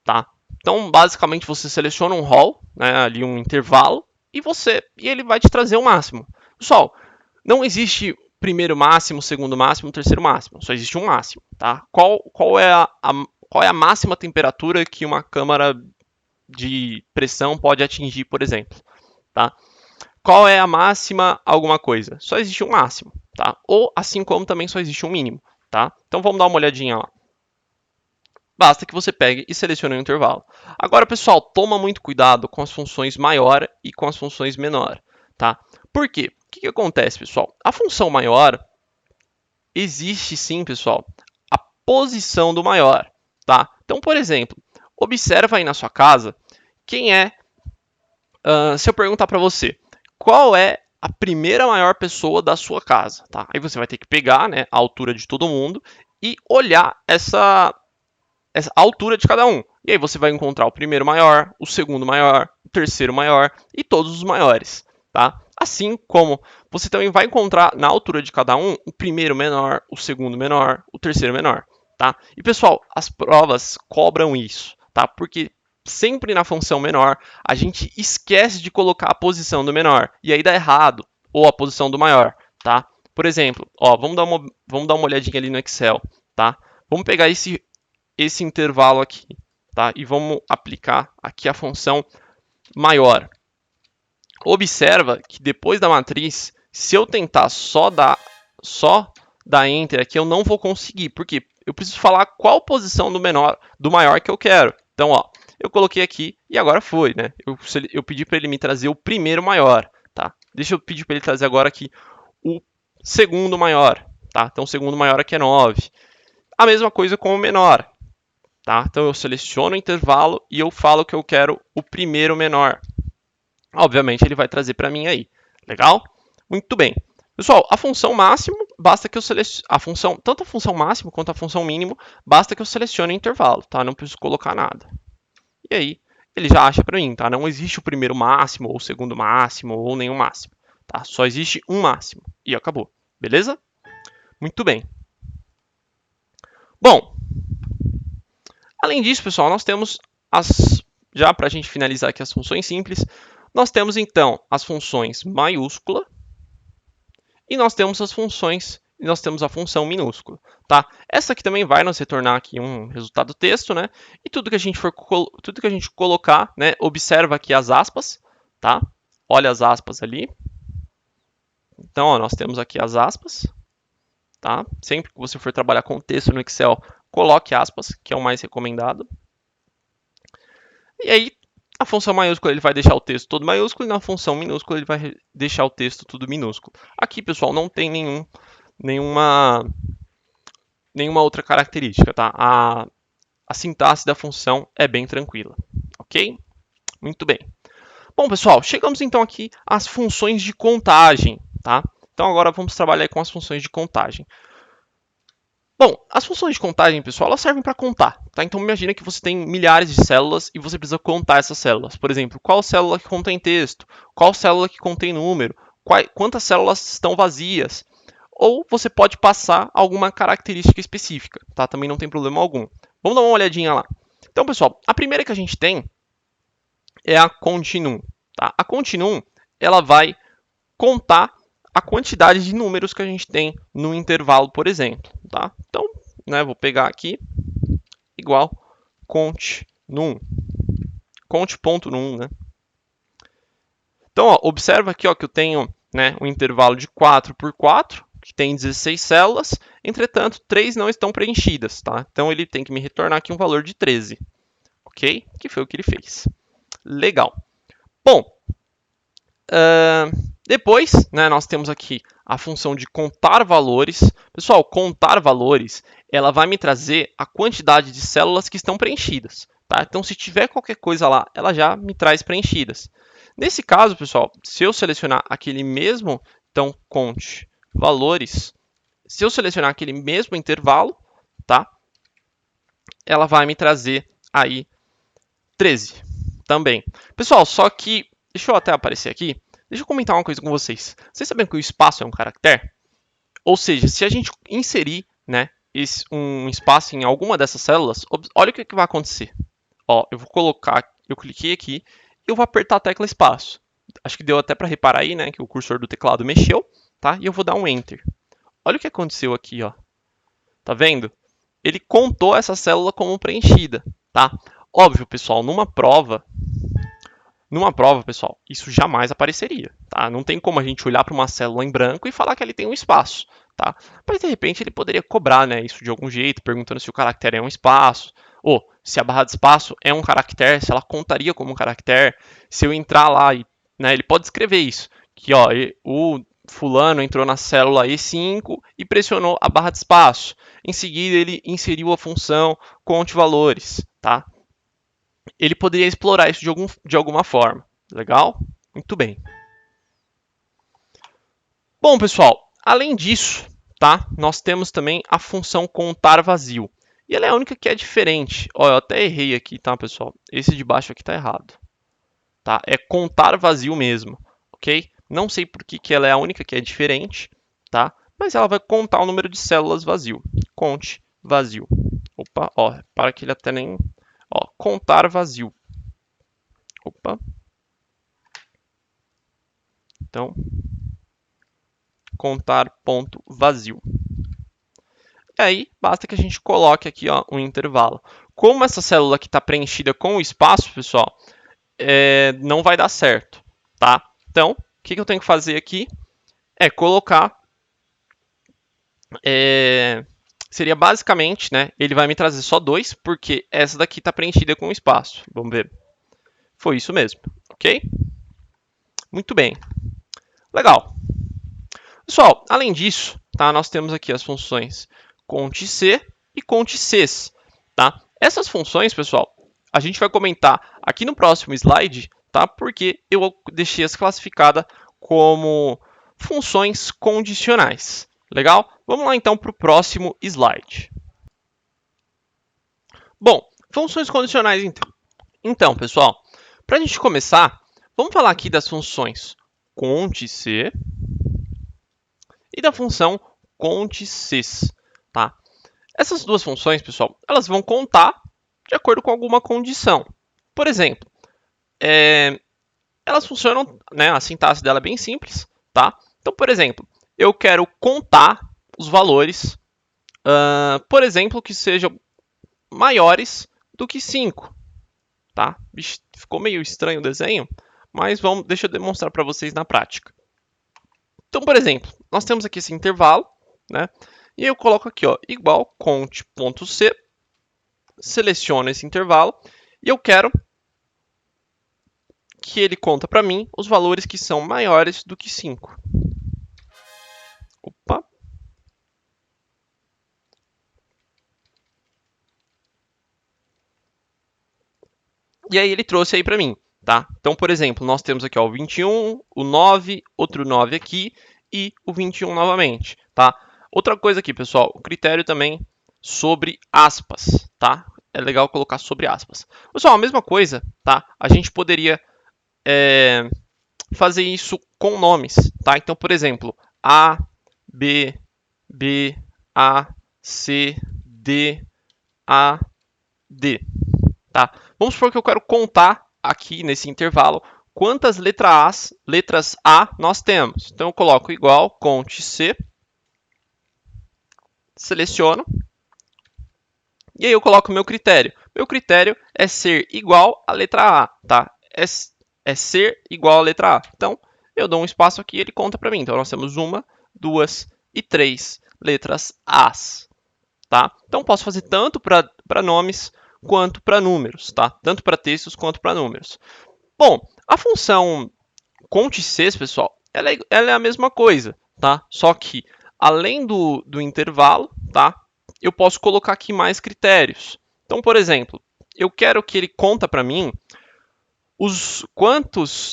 Speaker 1: tá? Então, basicamente, você seleciona um rol, né, ali um intervalo, e ele vai te trazer o máximo. Pessoal, não existe primeiro máximo, segundo máximo, terceiro máximo. Só existe um máximo, tá? Qual é a máxima temperatura que uma câmara de pressão pode atingir, por exemplo, tá? Qual é a máxima alguma coisa? Só existe um máximo, tá? Ou assim como também só existe um mínimo, tá? Então vamos dar uma olhadinha lá. Basta que você pegue e selecione o intervalo. Agora, pessoal, toma muito cuidado com as funções maior e com as funções menor, tá? Por quê? que acontece, pessoal? A função maior, existe sim, pessoal, a posição do maior, tá? Então, por exemplo, observa aí na sua casa quem é, se eu perguntar para você, qual é a primeira maior pessoa da sua casa, tá? Aí você vai ter que pegar, né, a altura de todo mundo e olhar essa altura de cada um. E aí você vai encontrar o primeiro maior, o segundo maior, o terceiro maior e todos os maiores, tá? Assim como você também vai encontrar na altura de cada um o primeiro menor, o segundo menor, o terceiro menor, tá? E pessoal, as provas cobram isso, tá? Porque sempre na função menor a gente esquece de colocar a posição do menor e aí dá errado, ou a posição do maior, tá? Por exemplo, ó, vamos dar uma olhadinha ali no Excel, tá? Vamos pegar esse intervalo aqui, tá? E vamos aplicar aqui a função maior. Observa que depois da matriz, se eu tentar só dar Enter aqui, eu não vou conseguir, porque eu preciso falar qual posição do maior que eu quero. Então, ó, eu coloquei aqui e agora foi, né? Eu pedi para ele me trazer o primeiro maior, tá? Deixa eu pedir para ele trazer agora aqui o segundo maior, tá? Então, o segundo maior aqui é 9. A mesma coisa com o menor, tá? Então, eu seleciono o intervalo e eu falo que eu quero o primeiro menor. Obviamente, ele vai trazer para mim aí. Legal? Muito bem. Pessoal, a função máximo, basta que eu selecione tanto a função máximo quanto a função mínimo, basta que eu selecione o intervalo, tá? Não preciso colocar nada. E aí, ele já acha para mim, tá? Não existe o primeiro máximo, ou o segundo máximo, ou nenhum máximo, tá? Só existe um máximo. E acabou. Beleza? Muito bem. Bom, além disso, pessoal, nós temos já para a gente finalizar aqui as funções simples, nós temos então as funções maiúscula e nós temos a função minúscula, tá? Essa aqui também vai nos retornar aqui um resultado texto, né? E tudo que a gente colocar, né? Observa aqui as aspas, tá? Olha as aspas ali. Então, ó, nós temos aqui as aspas, tá? Sempre que você for trabalhar com texto no Excel, coloque aspas, que é o mais recomendado. E aí, a função maiúscula ele vai deixar o texto todo maiúsculo e na função minúscula ele vai deixar o texto tudo minúsculo. Aqui, pessoal, não tem nenhuma outra característica, tá? A sintaxe da função é bem tranquila, ok? Muito bem. Bom, pessoal, chegamos então aqui às funções de contagem, tá? Então agora vamos trabalhar com as funções de contagem. Bom, as funções de contagem, pessoal, elas servem para contar, tá? Então imagina que você tem milhares de células e você precisa contar essas células. Por exemplo, qual célula que contém texto, qual célula que contém número, quantas células estão vazias. Ou você pode passar alguma característica específica, tá? Também não tem problema algum. Vamos dar uma olhadinha lá. Então, pessoal, a primeira que a gente tem é a continuum, tá? A continuum, ela vai contar a quantidade de números que a gente tem no intervalo, por exemplo, tá? Então, né, vou pegar aqui, igual cont.num, né? Então, ó, observa aqui ó, que eu tenho né, um intervalo de 4 por 4, que tem 16 células, entretanto, 3 não estão preenchidas, tá? Então, ele tem que me retornar aqui um valor de 13, ok? Que foi o que ele fez. Legal. Bom, depois, né, nós temos aqui a função de contar valores. Pessoal, contar valores, ela vai me trazer a quantidade de células que estão preenchidas. Tá? Então, se tiver qualquer coisa lá, ela já me traz preenchidas. Nesse caso, pessoal, se eu selecionar aquele mesmo, então, conte valores, se eu selecionar aquele mesmo intervalo, tá? Ela vai me trazer aí 13 também. Pessoal, só que, deixa eu até aparecer aqui, deixa eu comentar uma coisa com vocês. Vocês sabem que o espaço é um caractere? Ou seja, se a gente inserir né, um espaço em alguma dessas células, olha o que vai acontecer. Ó, eu cliquei aqui e eu vou apertar a tecla espaço. Acho que deu até para reparar aí, né, que o cursor do teclado mexeu, tá? E eu vou dar um Enter. Olha o que aconteceu aqui, ó. Tá vendo? Ele contou essa célula como preenchida, tá? Óbvio, pessoal, numa prova, pessoal, isso jamais apareceria, tá? Não tem como a gente olhar para uma célula em branco e falar que ele tem um espaço, tá? Mas de repente ele poderia cobrar, né, isso de algum jeito, perguntando se o caractere é um espaço, ou se a barra de espaço é um caractere, se ela contaria como um caractere. Se eu entrar lá e, né, ele pode escrever isso, que ó, fulano entrou na célula E5 e pressionou a barra de espaço. Em seguida, ele inseriu a função conte valores, tá? Ele poderia explorar isso de alguma forma. Legal? Muito bem. Bom, pessoal, além disso, tá? Nós temos também a função contar vazio. E ela é a única que é diferente. Ó, eu até errei aqui, tá, pessoal? Esse de baixo aqui tá errado. Tá? É contar vazio mesmo, ok? Não sei por que ela é a única que é diferente, tá? Mas ela vai contar o número de células vazio. Conte vazio. Opa, ó, para que ele até nem... Ó, contar vazio. Opa. Então, contar ponto vazio. E aí, basta que a gente coloque aqui ó, um intervalo. Como essa célula aqui está preenchida com o espaço, pessoal, não vai dar certo, tá? Então, o que eu tenho que fazer aqui é colocar... seria basicamente, né? Ele vai me trazer só 2, porque essa daqui está preenchida com espaço. Vamos ver. Foi isso mesmo, ok? Muito bem. Legal. Pessoal, além disso, tá, nós temos aqui as funções conte-c e conte-cs. Tá? Essas funções, pessoal, a gente vai comentar aqui no próximo slide, tá? Porque eu deixei-as classificadas como funções condicionais. Legal? Vamos lá então para o próximo slide. Bom, funções condicionais então. Então, pessoal, para a gente começar, vamos falar aqui das funções conte-c e da função conte-cs, tá? Essas duas funções, pessoal, elas vão contar de acordo com alguma condição. Por exemplo, elas funcionam, né, a sintaxe dela é bem simples, tá? Então, por exemplo, eu quero contar os valores, por exemplo, que sejam maiores do que 5, tá? Vixe, ficou meio estranho o desenho, mas deixa eu demonstrar para vocês na prática. Então, por exemplo, nós temos aqui esse intervalo, né? E eu coloco aqui, ó, igual conte.c, seleciono esse intervalo e eu quero que ele conta para mim os valores que são maiores do que 5. Opa. E aí ele trouxe aí para mim, tá? Então, por exemplo, nós temos aqui ó, o 21, o 9, outro 9 aqui e o 21 novamente, tá? Outra coisa aqui, pessoal, o critério também sobre aspas, tá? É legal colocar sobre aspas. Pessoal, a mesma coisa, tá? A gente poderia fazer isso com nomes, tá? Então, por exemplo, A, B, B, A, C, D, A, D, tá? Vamos supor que eu quero contar aqui nesse intervalo quantas letras A nós temos. Então, eu coloco igual, conte C, seleciono, e aí eu coloco o meu critério. Meu critério é ser igual à letra A, tá? É ser igual à letra A. Então, eu dou um espaço aqui e ele conta para mim. Então, nós temos 1, 2 e 3 letras As, tá? Então, posso fazer tanto para nomes quanto para números, tá? Tanto para textos quanto para números. Bom, a função conte-cs, pessoal, ela é a mesma coisa, tá? Só que, além do intervalo, tá? Eu posso colocar aqui mais critérios. Então, por exemplo, eu quero que ele conta para mim quantos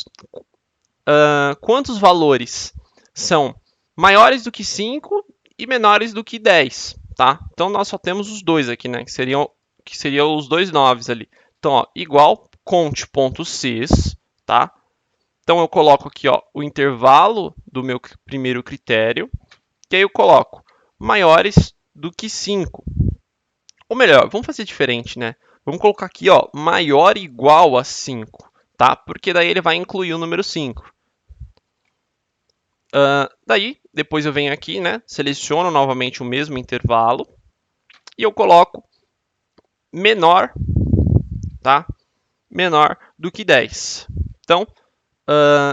Speaker 1: valores são maiores do que 5 e menores do que 10, tá? Então, nós só temos os dois aqui, né? Que seriam os dois 9 ali. Então, ó, igual conte.cs, tá? Então, eu coloco aqui ó, o intervalo do meu primeiro critério, que aí eu coloco maiores do que 5. Ou melhor, vamos fazer diferente, né? Vamos colocar aqui ó, maior ou igual a 5, tá? Porque daí ele vai incluir o número 5. Daí, depois eu venho aqui, né? Seleciono novamente o mesmo intervalo e eu coloco menor, tá? Menor do que 10. Então,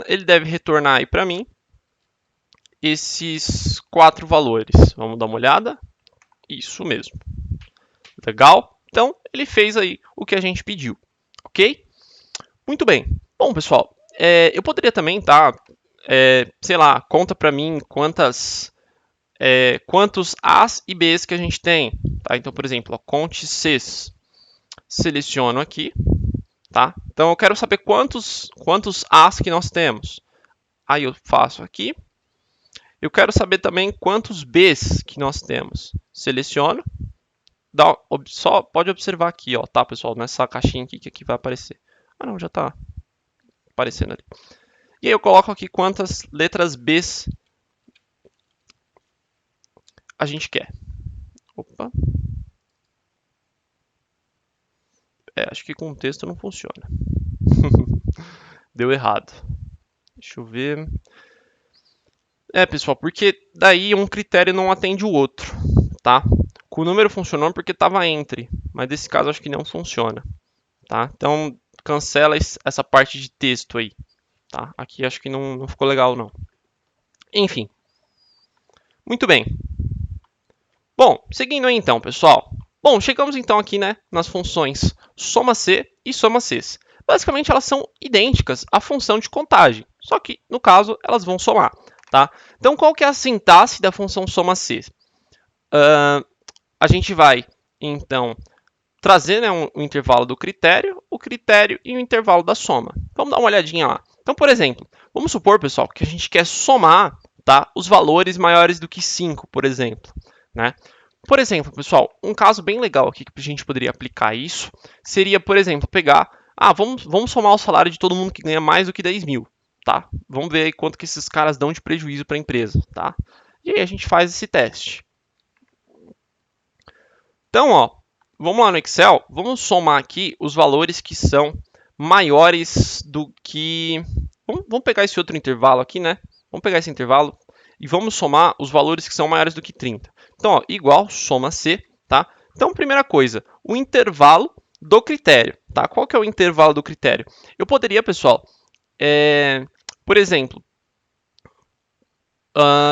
Speaker 1: ele deve retornar aí para mim esses 4 valores. Vamos dar uma olhada? Isso mesmo. Legal? Então, ele fez aí o que a gente pediu, ok? Muito bem. Bom, pessoal, eu poderia também estar sei lá, conta para mim quantos A's e B's que a gente tem. Tá? Então, por exemplo, ó, conte C's. Seleciono aqui. Tá? Então, eu quero saber quantos A's que nós temos. Aí eu faço aqui. Eu quero saber também quantos B's que nós temos. Seleciono. Só pode observar aqui, ó, tá, pessoal? Nessa caixinha aqui que aqui vai aparecer. Ah, não, já está aparecendo ali. E aí eu coloco aqui quantas letras B's a gente quer. Opa. Acho que com texto não funciona. Deu errado. Deixa eu ver. Pessoal, porque daí um critério não atende o outro, tá? Com o número funcionou porque estava entre, mas nesse caso acho que não funciona, tá? Então cancela essa parte de texto aí, tá? Aqui acho que não ficou legal não. Enfim. Muito bem. Bom, seguindo aí então, pessoal. Bom, chegamos então aqui, né, nas funções soma-c e soma-cs. Basicamente elas são idênticas à função de contagem, só que no caso elas vão somar, tá? Então qual que é a sintaxe da função soma-c? A gente vai então trazer, né, um intervalo do critério, o critério e o intervalo da soma. Vamos dar uma olhadinha lá. Então, por exemplo, vamos supor, pessoal, que a gente quer somar, tá, os valores maiores do que 5, por exemplo, né? Por exemplo, pessoal, um caso bem legal aqui que a gente poderia aplicar isso seria, por exemplo, pegar, vamos somar o salário de todo mundo que ganha mais do que 10 mil, tá? Vamos ver aí quanto que esses caras dão de prejuízo para a empresa, tá? E aí a gente faz esse teste. Então, ó, vamos lá no Excel, vamos somar aqui os valores que são maiores do que... Vamos pegar esse outro intervalo aqui, né? Vamos pegar esse intervalo e vamos somar os valores que são maiores do que 30. Então, ó, igual, soma C, tá? Então, primeira coisa, o intervalo do critério, tá? Qual que é o intervalo do critério? Eu poderia, pessoal, por exemplo,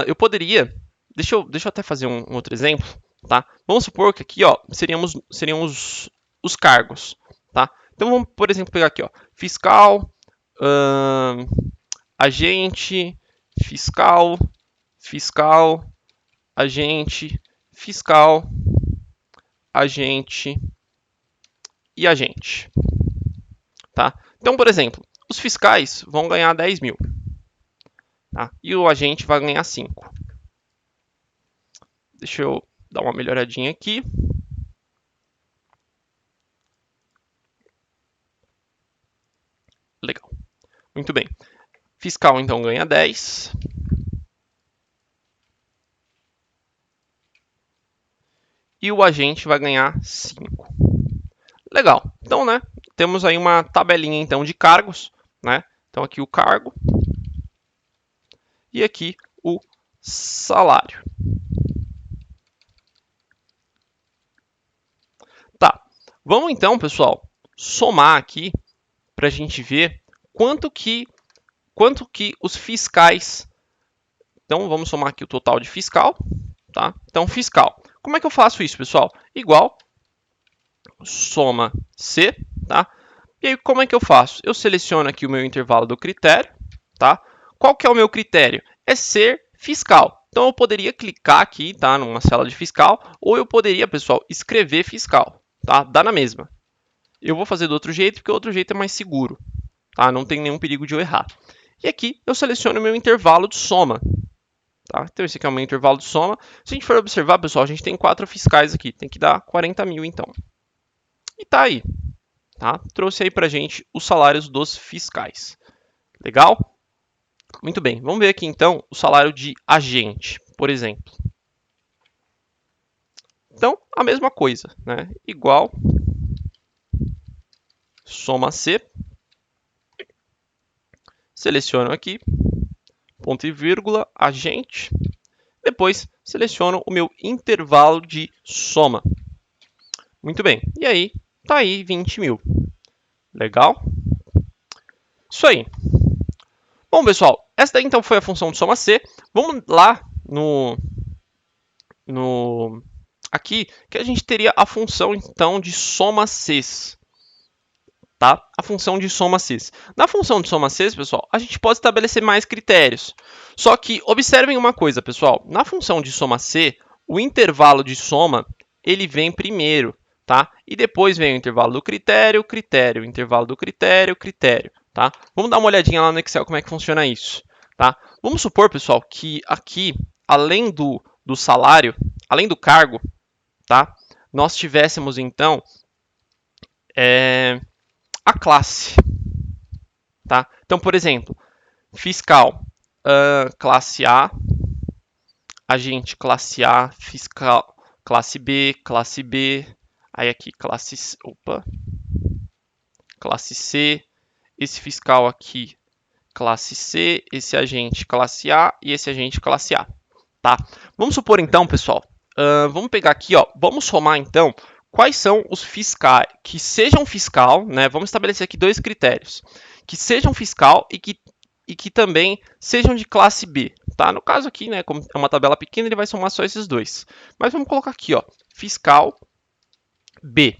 Speaker 1: eu poderia... Deixa eu até fazer um outro exemplo, tá? Vamos supor que aqui, ó, seriam os cargos, tá? Então, vamos, por exemplo, pegar aqui, ó, fiscal, agente, fiscal, agente, fiscal, agente e agente, tá? Então, por exemplo, os fiscais vão ganhar 10 mil, tá? E o agente vai ganhar 5. Deixa eu dar uma melhoradinha aqui. Legal. Muito bem. Fiscal, então, ganha 10. E o agente vai ganhar 5. Legal. Então, né, temos aí uma tabelinha, então, de cargos, né? Então, aqui o cargo. E aqui o salário. Tá. Vamos, então, pessoal, somar aqui para a gente ver quanto que os fiscais... Então, vamos somar aqui o total de fiscal, tá? Então, fiscal. Como é que eu faço isso, pessoal? Igual, soma C, tá? E aí, como é que eu faço? Eu seleciono aqui o meu intervalo do critério, tá? Qual que é o meu critério? É ser fiscal. Então, eu poderia clicar aqui, tá? Numa célula de fiscal, ou eu poderia, pessoal, escrever fiscal, tá? Dá na mesma. Eu vou fazer do outro jeito, porque o outro jeito é mais seguro, tá? Não tem nenhum perigo de eu errar. E aqui, eu seleciono o meu intervalo de soma, tá? Então, esse aqui é o meu intervalo de soma. Se a gente for observar, pessoal, a gente tem 4 fiscais aqui. Tem que dar 40 mil, então. E tá aí. Tá? Trouxe aí pra gente os salários dos fiscais. Legal? Muito bem. Vamos ver aqui, então, o salário de agente, por exemplo. Então, a mesma coisa, né? Igual, soma C. Seleciono aqui, ponto e vírgula, agente. Depois, seleciono o meu intervalo de soma. Muito bem. E aí, tá aí 20 mil. Legal? Isso aí. Bom, pessoal, essa daí então foi a função de soma C. Vamos lá aqui, que a gente teria a função então de soma Cs. tá? A função de soma Cs. Na função de soma Cs, pessoal, a gente pode estabelecer mais critérios. Só que observem uma coisa, pessoal. Na função de soma C, o intervalo de soma ele vem primeiro, tá? E depois vem o intervalo do critério, critério, intervalo do critério, critério, tá? Vamos dar uma olhadinha lá no Excel como é que funciona isso, tá? Vamos supor, pessoal, que aqui, além do salário, além do cargo, tá? Nós tivéssemos, então, a classe, tá? Então, por exemplo, fiscal, classe A, agente classe A, fiscal classe B, aí aqui classe C, esse fiscal aqui classe C, esse agente classe A e esse agente classe A, tá? Vamos supor então, pessoal, vamos pegar aqui, ó, vamos somar então quais são os fiscais que sejam fiscal, né? Vamos estabelecer aqui dois critérios, que sejam fiscal e que também sejam de classe B, tá? No caso aqui, né, como é uma tabela pequena, ele vai somar só esses dois. Mas vamos colocar aqui, ó, fiscal B,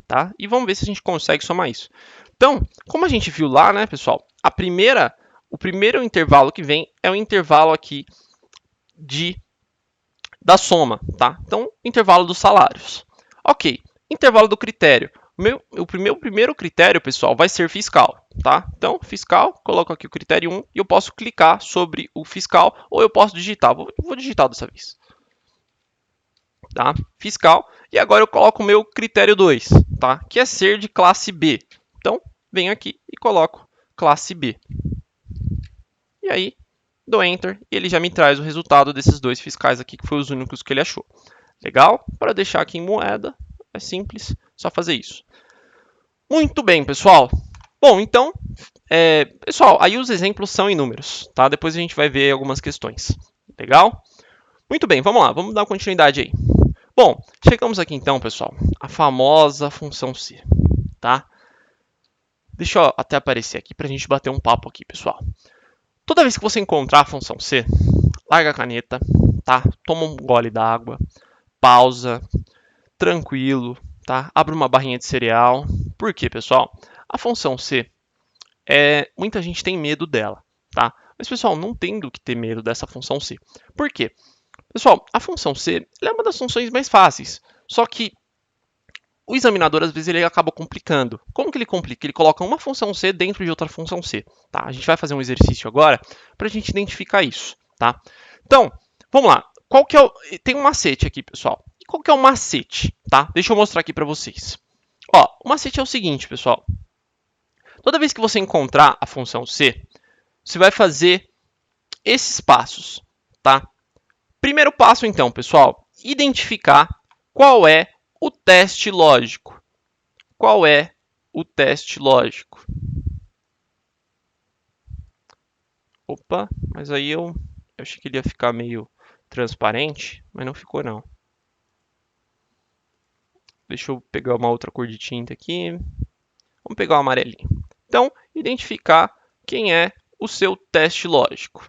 Speaker 1: tá? E vamos ver se a gente consegue somar isso. Então, como a gente viu lá, né, pessoal, o primeiro intervalo que vem é o intervalo aqui da soma, tá? Então, intervalo dos salários. Ok, intervalo do critério. O primeiro critério, pessoal, vai ser fiscal, tá? Então, fiscal, coloco aqui o critério 1 e eu posso clicar sobre o fiscal ou eu posso digitar. Vou digitar dessa vez. Tá? Fiscal. E agora eu coloco o meu critério 2, tá? Que é ser de classe B. Então, venho aqui e coloco classe B. E aí, dou Enter e ele já me traz o resultado desses dois fiscais aqui, que foi os únicos que ele achou. Legal? Para deixar aqui em moeda, é simples, só fazer isso. Muito bem, pessoal. Bom, então, pessoal, aí os exemplos são em números, tá? Depois a gente vai ver algumas questões. Legal? Muito bem, vamos lá, vamos dar continuidade aí. Bom, chegamos aqui então, pessoal, a famosa função C, tá? Deixa eu até aparecer aqui para a gente bater um papo aqui, pessoal. Toda vez que você encontrar a função C, larga a caneta, tá? Toma um gole d'água, pausa, tranquilo, tá? Abre uma barrinha de cereal. Por quê, pessoal? A função C, muita gente tem medo dela, tá? Mas, pessoal, não tem do que ter medo dessa função C. Por quê? Pessoal, a função C é uma das funções mais fáceis, só que o examinador, às vezes, ele acaba complicando. Como que ele complica? Ele coloca uma função C dentro de outra função C, tá? A gente vai fazer um exercício agora para a gente identificar isso, tá? Então, vamos lá. Tem um macete aqui, pessoal. E qual que é o macete, tá? Deixa eu mostrar aqui para vocês. Ó, o macete é o seguinte, pessoal. Toda vez que você encontrar a função C, você vai fazer esses passos, tá? Primeiro passo, então, pessoal, identificar qual é o teste lógico. Qual é o teste lógico? Opa, mas aí eu achei que ele ia ficar meio transparente, mas não ficou não. Deixa eu pegar uma outra cor de tinta aqui. Vamos pegar o amarelinho. Então, identificar quem é o seu teste lógico.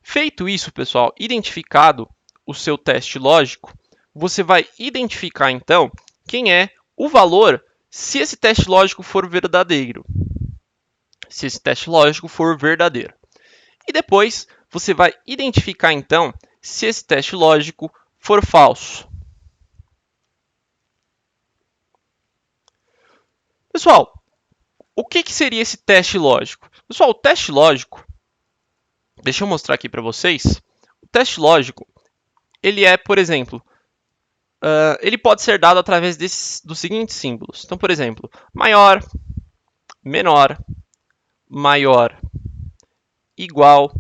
Speaker 1: Feito isso, pessoal, identificado o seu teste lógico, você vai identificar, então, quem é o valor se esse teste lógico for verdadeiro. Se esse teste lógico for verdadeiro. E depois, você vai identificar, então, se esse teste lógico for falso. Pessoal, o que seria esse teste lógico? Pessoal, o teste lógico, deixa eu mostrar aqui para vocês. O teste lógico, ele é, por exemplo, ele pode ser dado através dos seguintes símbolos. Então, por exemplo, maior, menor, maior, igual.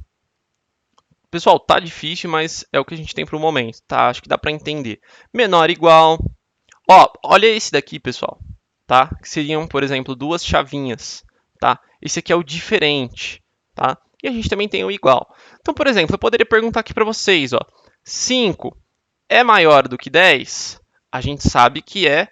Speaker 1: Pessoal, tá difícil, mas é o que a gente tem para o momento, tá? Acho que dá para entender. Menor, igual. Ó, olha esse daqui, pessoal, tá? Que seriam, por exemplo, duas chavinhas, tá? Esse aqui é o diferente, tá? E a gente também tem o igual. Então, por exemplo, eu poderia perguntar aqui para vocês, ó, 5 é maior do que 10? A gente sabe que é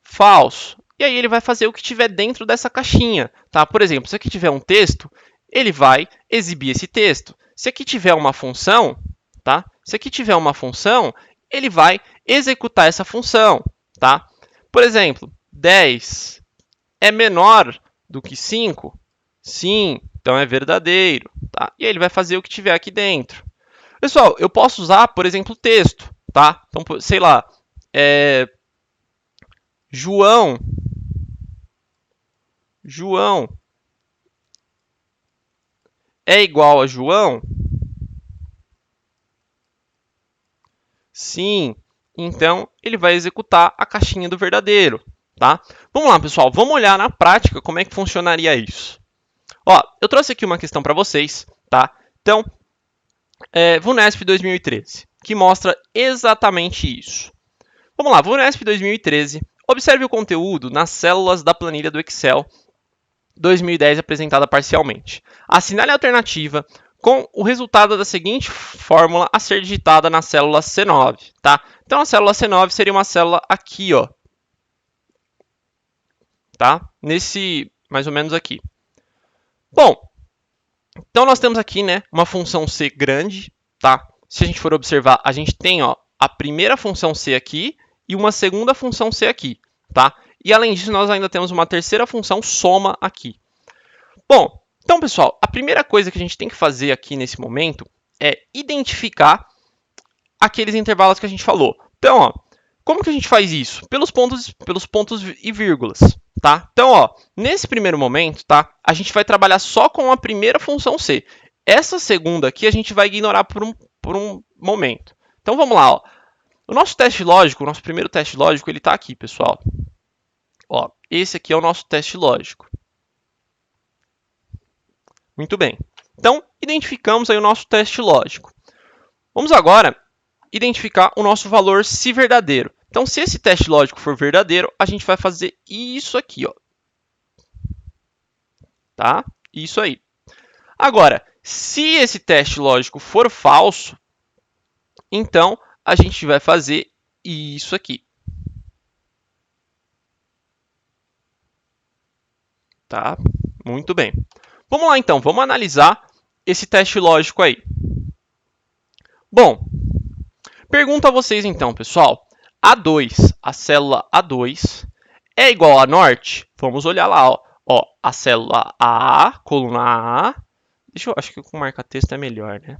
Speaker 1: falso. E aí ele vai fazer o que tiver dentro dessa caixinha, tá? Por exemplo, se aqui tiver um texto, ele vai exibir esse texto. Se aqui tiver uma função, tá? Se aqui tiver uma função, ele vai executar essa função, tá? Por exemplo, 10 é menor do que 5? Sim, então é verdadeiro. Tá? E aí ele vai fazer o que tiver aqui dentro. Pessoal, eu posso usar, por exemplo, texto. Tá? Então, sei lá, João é igual a João? Sim. Então, ele vai executar a caixinha do verdadeiro. Tá? Vamos lá, pessoal. Vamos olhar na prática como é que funcionaria isso. Ó, eu trouxe aqui uma questão para vocês. Tá? Então, VUNESP 2013, que mostra exatamente isso. Vamos lá, VUNESP 2013. Observe o conteúdo nas células da planilha do Excel 2010 apresentada parcialmente. Assinale a alternativa com o resultado da seguinte fórmula a ser digitada na célula C9, tá? Então a célula C9 seria uma célula aqui, ó. Tá? Nesse, mais ou menos aqui. Bom, então nós temos aqui, né, uma função C grande, tá? Se a gente for observar, a gente tem, ó, a primeira função C aqui e uma segunda função C aqui, tá? E além disso, nós ainda temos uma terceira função soma aqui. Bom, então, pessoal, a primeira coisa que a gente tem que fazer aqui nesse momento é identificar aqueles intervalos que a gente falou. Então, ó, como que a gente faz isso? Pelos pontos e vírgulas, tá? Então, ó, nesse primeiro momento, tá, a gente vai trabalhar só com a primeira função C. Essa segunda aqui a gente vai ignorar por um momento. Então, vamos lá, ó. O nosso teste lógico, o nosso primeiro teste lógico, ele está aqui, pessoal. Ó, esse aqui é o nosso teste lógico. Muito bem. Então, identificamos aí o nosso teste lógico. Vamos agora identificar o nosso valor se verdadeiro. Então, se esse teste lógico for verdadeiro, a gente vai fazer isso aqui, ó. Tá? Isso aí. Agora, se esse teste lógico for falso, então a gente vai fazer isso aqui. Tá? Muito bem. Vamos lá, então. Vamos analisar esse teste lógico aí. Bom, pergunto a vocês, então, pessoal. A2, a célula A2, é igual a norte? Vamos olhar lá, ó. Ó, a célula A, coluna A. Acho que com marca-texto é melhor, né?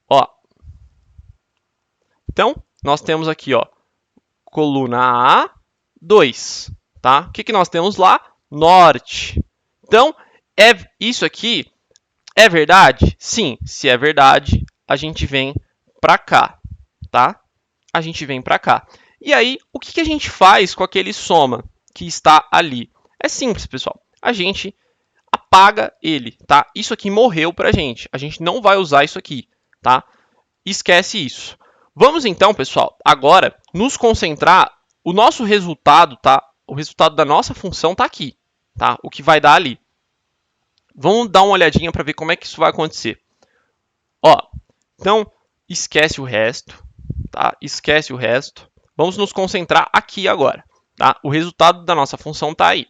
Speaker 1: Ó. Então, nós temos aqui, ó, coluna A2, tá? O que nós temos lá? Norte. Então, isso aqui é verdade? Sim, se é verdade, a gente vem para cá, tá? A gente vem para cá. E aí, o que a gente faz com aquele soma que está ali? É simples, pessoal. A gente apaga ele, tá? Isso aqui morreu para a gente. A gente não vai usar isso aqui, tá? Esquece isso. Vamos então, pessoal, agora nos concentrar. O nosso resultado, tá? O resultado da nossa função tá aqui, tá? O que vai dar ali. Vamos dar uma olhadinha para ver como é que isso vai acontecer. Ó, então esquece o resto, tá? Esquece o resto. Vamos nos concentrar aqui agora, tá? O resultado da nossa função tá aí.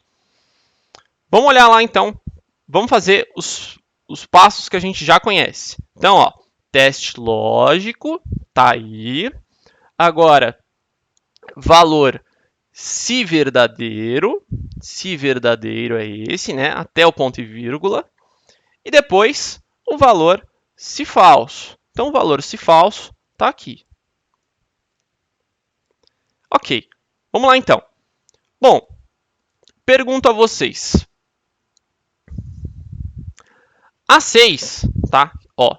Speaker 1: Vamos olhar lá então. Vamos fazer os passos que a gente já conhece. Então, ó, teste lógico tá aí. Agora, valor se verdadeiro é esse, né? Até o ponto e vírgula. E depois o valor se falso. Então, o valor se falso está aqui. Ok, vamos lá então. Bom, pergunto a vocês. A6, tá? Ó,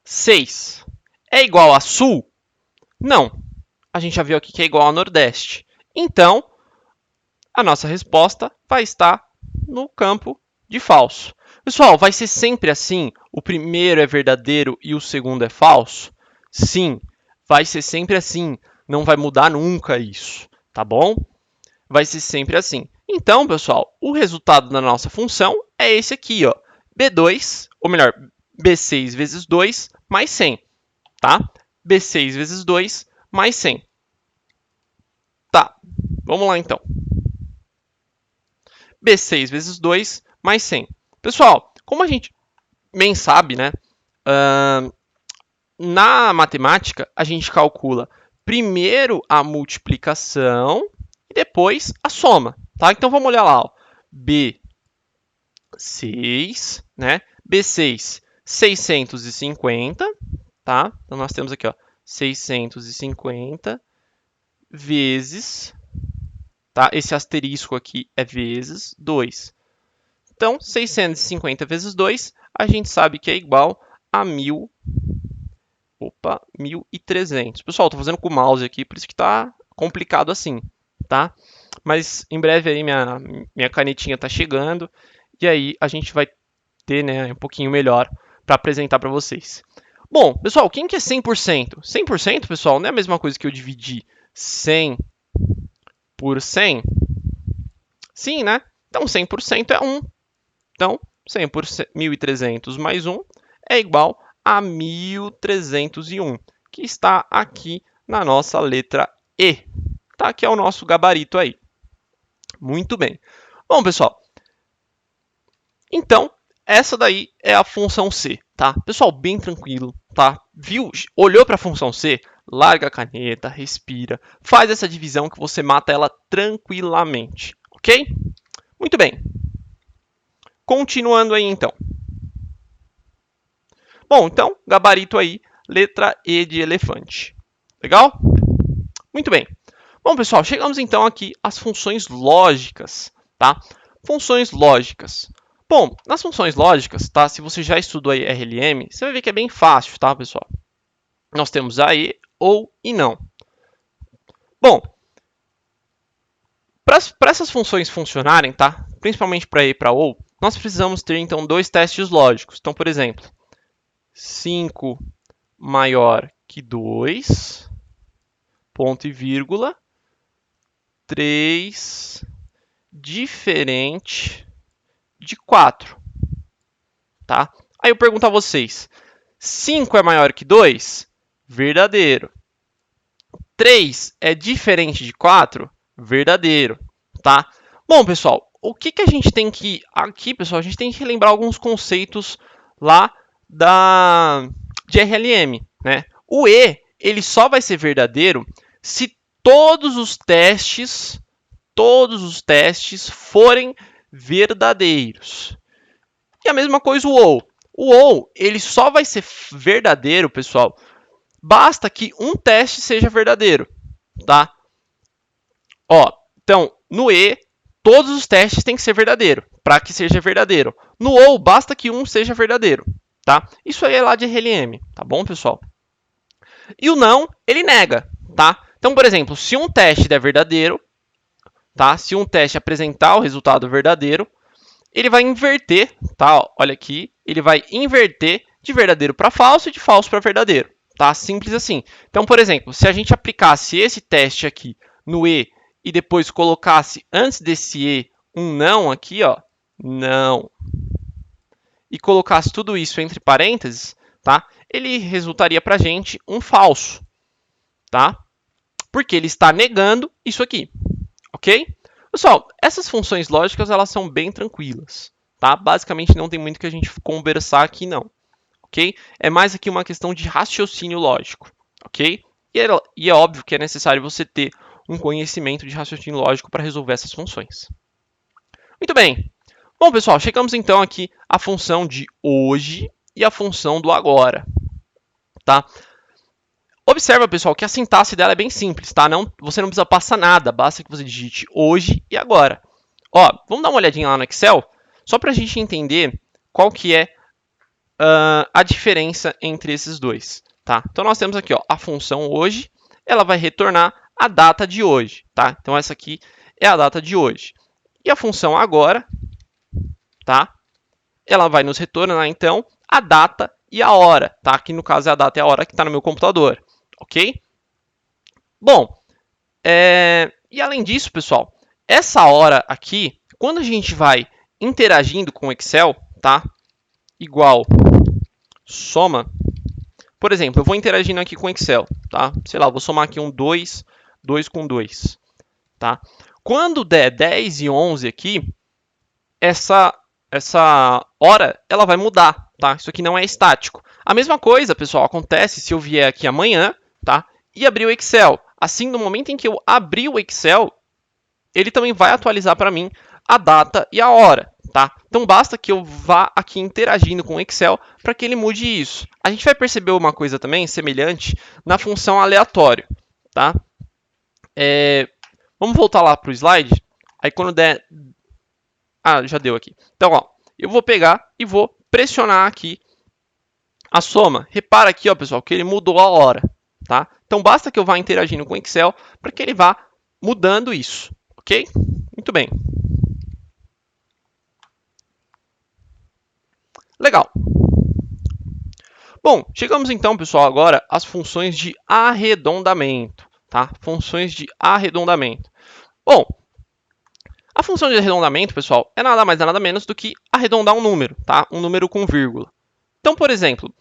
Speaker 1: A6 é igual a sul? Não. A gente já viu aqui que é igual a nordeste. Então, a nossa resposta vai estar no campo de falso. Pessoal, vai ser sempre assim? O primeiro é verdadeiro e o segundo é falso? Sim, vai ser sempre assim. Não vai mudar nunca isso, tá bom? Vai ser sempre assim. Então, pessoal, o resultado da nossa função é esse aqui, ó. B2, ou melhor, B6 vezes 2 mais 100, tá? B6 vezes 2 mais 100. Tá, vamos lá então. B6 vezes 2 mais 100. Pessoal, como a gente bem sabe, né? Na matemática, a gente calcula primeiro a multiplicação e depois a soma, tá? Então vamos olhar lá, ó. B6, né? B6, 650, tá? Então nós temos aqui, ó, 650 vezes, tá? Esse asterisco aqui é vezes 2. Então, 650 vezes 2, a gente sabe que é igual a 1.300. Pessoal, estou fazendo com o mouse aqui, por isso que está complicado assim, tá? Mas em breve aí minha canetinha está chegando e aí a gente vai ter, né, um pouquinho melhor para apresentar para vocês. Bom, pessoal, quem que é 100%? 100%, pessoal, não é a mesma coisa que eu dividir 100 por 100? Sim, né? Então, 100% é 1. Então, 100 por 1.300 mais 1 é igual a 1.301, que está aqui na nossa letra E, tá? Que é o nosso gabarito aí. Muito bem. Bom, pessoal, então, essa daí é a função C, tá? Pessoal, bem tranquilo, tá? Viu? Olhou para a função C? Larga a caneta, respira, faz essa divisão que você mata ela tranquilamente, ok? Muito bem. Continuando aí, então. Bom, então, gabarito aí, letra E de elefante. Legal? Muito bem. Bom, pessoal, chegamos então aqui às funções lógicas, tá? Funções lógicas. Bom, nas funções lógicas, tá? Se você já estudou aí RLM, você vai ver que é bem fácil, tá, pessoal? Nós temos a e, ou e não. Bom, para essas funções funcionarem, tá? Principalmente para e e para ou, nós precisamos ter então dois testes lógicos. Então, por exemplo, 5 maior que 2, ponto e vírgula, 3 diferente de 4, tá? Aí eu pergunto a vocês, 5 é maior que 2? Verdadeiro. 3 é diferente de 4? Verdadeiro, tá? Bom, pessoal, o que a gente tem que... Aqui, pessoal, a gente tem que relembrar alguns conceitos lá de RLM, né? O E, ele só vai ser verdadeiro se todos os testes forem verdadeiros. E a mesma coisa o ou. O ou, ele só vai ser verdadeiro, pessoal, basta que um teste seja verdadeiro, tá? Ó, então, no E, todos os testes têm que ser verdadeiro, para que seja verdadeiro. No ou, basta que um seja verdadeiro, tá? Isso aí é lá de RLM, tá bom, pessoal? E o não, ele nega, tá? Então, por exemplo, se um teste der verdadeiro, tá? Se um teste apresentar o resultado verdadeiro, ele vai inverter, tá? Olha aqui, ele vai inverter de verdadeiro para falso e de falso para verdadeiro, tá? Simples assim. Então, por exemplo, se a gente aplicasse esse teste aqui no E e depois colocasse antes desse E um não aqui, ó, não, e colocasse tudo isso entre parênteses, tá? Ele resultaria para a gente um falso, tá? Porque ele está negando isso aqui, ok? Pessoal, essas funções lógicas elas são bem tranquilas, tá? Basicamente não tem muito que a gente conversar aqui não, ok? É mais aqui uma questão de raciocínio lógico, ok? E é óbvio que é necessário você ter um conhecimento de raciocínio lógico para resolver essas funções. Muito bem. Bom, pessoal, chegamos então aqui à função de hoje e à função do agora, tá? Observa, pessoal, que a sintaxe dela é bem simples, tá? Você não precisa passar nada, basta que você digite hoje e agora. Ó, vamos dar uma olhadinha lá no Excel, só para a gente entender qual que é a diferença entre esses dois, tá? Então, nós temos aqui ó, a função hoje, ela vai retornar a data de hoje, tá? Então, essa aqui é a data de hoje. E a função agora, tá? Ela vai nos retornar, então, a data e a hora, tá? Aqui, no caso, é a data e a hora que está no meu computador, ok? Bom, e além disso, pessoal, essa hora aqui, quando a gente vai interagindo com o Excel, tá? Igual soma. Por exemplo, eu vou interagindo aqui com o Excel, tá? Sei lá, eu vou somar aqui um 2, 2 com 2, tá? Quando der 10 e 11 aqui, essa hora, ela vai mudar, tá? Isso aqui não é estático. A mesma coisa, pessoal, acontece se eu vier aqui amanhã, tá? e abrir o Excel. Assim, no momento em que eu abrir o Excel, ele também vai atualizar para mim a data e a hora, tá? Então basta que eu vá aqui interagindo com o Excel para que ele mude isso. A gente vai perceber uma coisa também semelhante na função aleatório, tá? Vamos voltar lá para o slide. Aí quando der... Ah, já deu aqui. Então, ó, eu vou pegar e vou pressionar aqui a soma. Repara aqui, ó, pessoal, que ele mudou a hora, tá? Então basta que eu vá interagindo com o Excel para que ele vá mudando isso, ok? Muito bem. Legal. Bom, chegamos então, pessoal, agora às funções de arredondamento, tá? Funções de arredondamento. Bom, a função de arredondamento, pessoal, é nada mais nada menos do que arredondar um número, tá? Um número com vírgula. Então, por exemplo,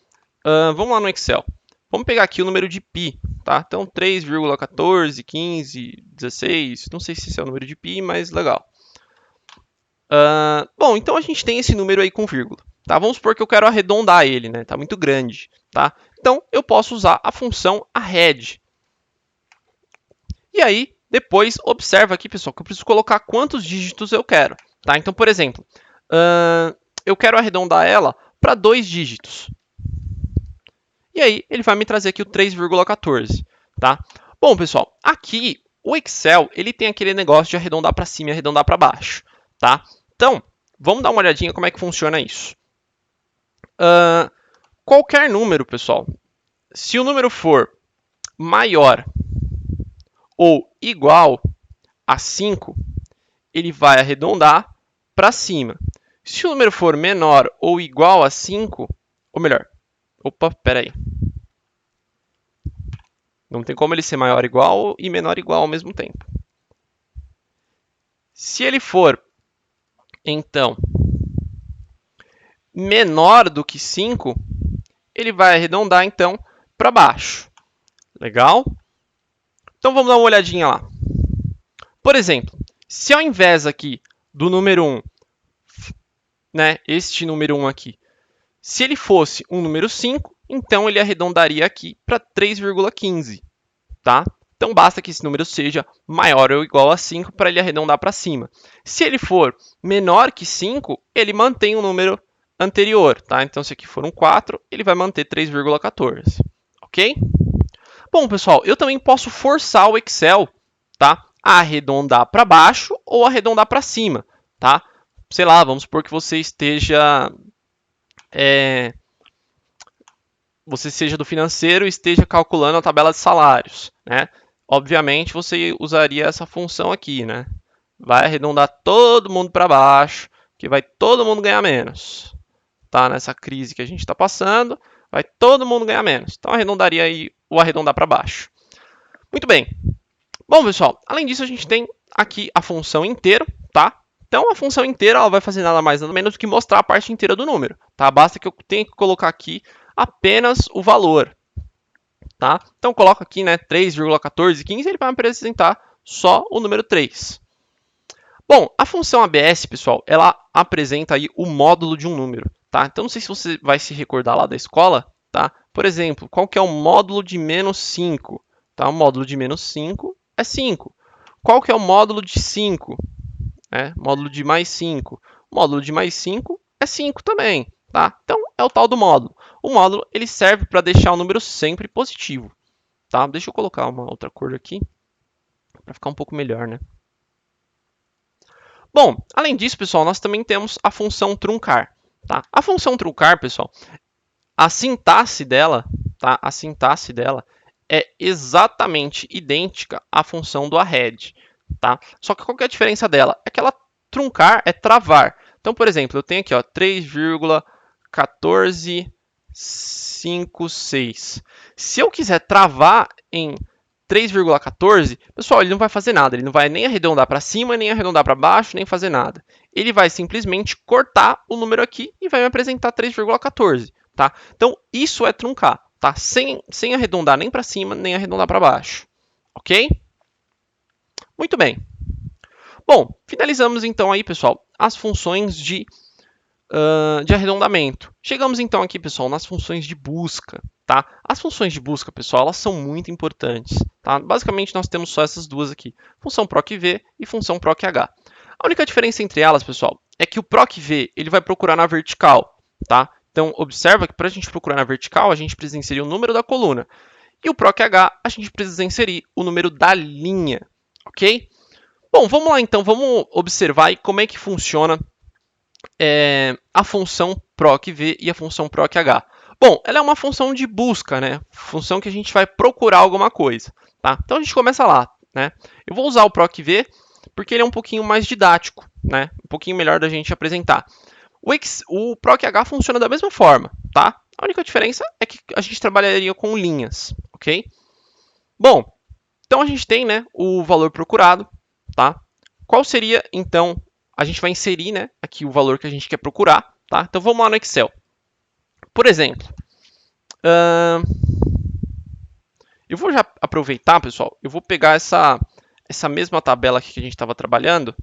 Speaker 1: vamos lá no Excel. Vamos pegar aqui o número de π, tá? Então, 3,14, 15, 16, não sei se esse é o número de π, mas legal. Bom, então a gente tem esse número aí com vírgula. Tá? Vamos supor que eu quero arredondar ele, né? Tá muito grande, tá? Então, eu posso usar a função arred. E aí, depois, observa aqui, pessoal, que eu preciso colocar quantos dígitos eu quero, tá? Então, por exemplo, eu quero arredondar ela para 2 dígitos. E aí, ele vai me trazer aqui o 3,14, tá? Bom, pessoal, aqui, o Excel, ele tem aquele negócio de arredondar para cima e arredondar para baixo, tá? Então, vamos dar uma olhadinha como é que funciona isso. Qualquer número, pessoal, se o número for maior ou igual a 5, ele vai arredondar para cima. Se o número for menor ou igual a 5, ou melhor, peraí. Não tem como ele ser maior ou igual e menor ou igual ao mesmo tempo. Se ele for, então, menor do que 5, ele vai arredondar, então, para baixo. Legal? Então, vamos dar uma olhadinha lá. Por exemplo, se ao invés aqui do número 1, né, este número 1 aqui, se ele fosse um número 5, então ele arredondaria aqui para 3,15, tá? Então, basta que esse número seja maior ou igual a 5 para ele arredondar para cima. Se ele for menor que 5, ele mantém o número anterior, tá? Então, se aqui for um 4, ele vai manter 3,14, ok? Bom, pessoal, eu também posso forçar o Excel, tá, a arredondar para baixo ou arredondar para cima, tá? Sei lá, vamos supor que você esteja do financeiro e esteja calculando a tabela de salários, né? Obviamente, você usaria essa função aqui, né? Vai arredondar todo mundo para baixo, que vai todo mundo ganhar menos. Tá? Nessa crise que a gente está passando, vai todo mundo ganhar menos. Então, arredondaria aí o arredondar para baixo. Muito bem. Bom, pessoal, além disso, a gente tem aqui a função inteiro, tá? Então, a função inteira ela vai fazer nada mais nada menos do que mostrar a parte inteira do número, tá? Basta que eu tenha que colocar aqui apenas o valor, tá? Então, coloco aqui, né, 3,1415, ele vai me apresentar só o número 3. Bom, a função ABS, pessoal, ela apresenta aí o módulo de um número, tá? Então, não sei se você vai se recordar lá da escola, tá? Por exemplo, qual que é o módulo de menos 5? Tá? O módulo de menos 5 é 5. Qual que é o módulo de 5? Módulo de mais 5. O módulo de mais 5 é 5 também, tá? Então, é o tal do módulo. O módulo, ele serve para deixar o número sempre positivo, tá? Deixa eu colocar uma outra cor aqui, para ficar um pouco melhor, né? Bom, além disso, pessoal, nós também temos a função truncar, tá? A função truncar, pessoal, a sintaxe dela, tá? A sintaxe dela é exatamente idêntica à função do arred, tá? Só que qual que é a diferença dela? É que ela truncar é travar. Então, por exemplo, eu tenho aqui, ó, 3,1456. Se eu quiser travar em 3,14, pessoal, ele não vai fazer nada. Ele não vai nem arredondar para cima, nem arredondar para baixo, nem fazer nada. Ele vai simplesmente cortar o número aqui e vai me apresentar 3,14. Tá? Então, isso é truncar, tá? Sem arredondar nem para cima, nem arredondar para baixo. Ok? Muito bem. Bom, finalizamos então aí, pessoal, as funções de de arredondamento. Chegamos então aqui, pessoal, nas funções de busca. Tá? As funções de busca, pessoal, elas são muito importantes. Tá? Basicamente, nós temos só essas duas aqui, função proc_v e função proc_h. A única diferença entre elas, pessoal, é que o proc_v ele vai procurar na vertical. Tá? Então, observa que para a gente procurar na vertical, a gente precisa inserir o número da coluna. E o proc_h, a gente precisa inserir o número da linha. Ok? Bom, vamos lá então, vamos observar aí como é que funciona a função proc_v e a função proc_h. Bom, ela é uma função de busca, né? Função que a gente vai procurar alguma coisa, tá? Então a gente começa lá, né? Eu vou usar o proc_v porque ele é um pouquinho mais didático, né? Um pouquinho melhor da gente apresentar. O proc_h funciona da mesma forma, tá? A única diferença é que a gente trabalharia com linhas, ok? Bom, então a gente tem, né, o valor procurado, tá? Qual seria, então, a gente vai inserir, né, aqui o valor que a gente quer procurar, tá? Então vamos lá no Excel. Por exemplo, eu vou já aproveitar, pessoal, eu vou pegar essa mesma tabela aqui que a gente estava trabalhando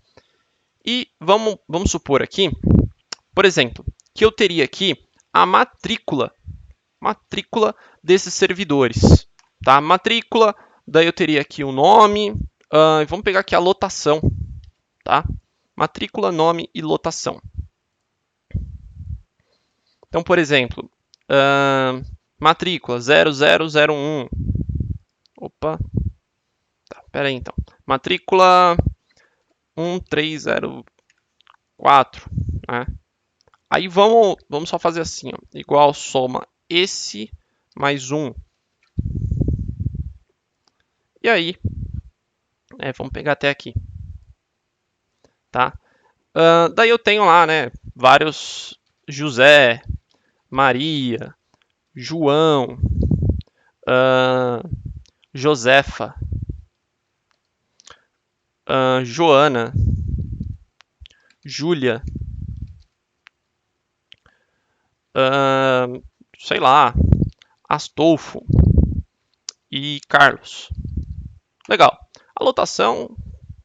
Speaker 1: e vamos supor aqui, por exemplo, que eu teria aqui a matrícula desses servidores, tá? Matrícula, daí eu teria aqui o nome, vamos pegar aqui a lotação, tá? Matrícula, nome e lotação. Então, por exemplo, matrícula 0001. Opa. Tá, pera aí então. Matrícula 1304. Né? Aí vamos só fazer assim, ó, igual soma esse mais 1. E aí, vamos pegar até aqui. Tá? Daí eu tenho lá, né, vários José, Maria, João, Josefa, Joana, Júlia, sei lá, Astolfo e Carlos. Legal. A lotação,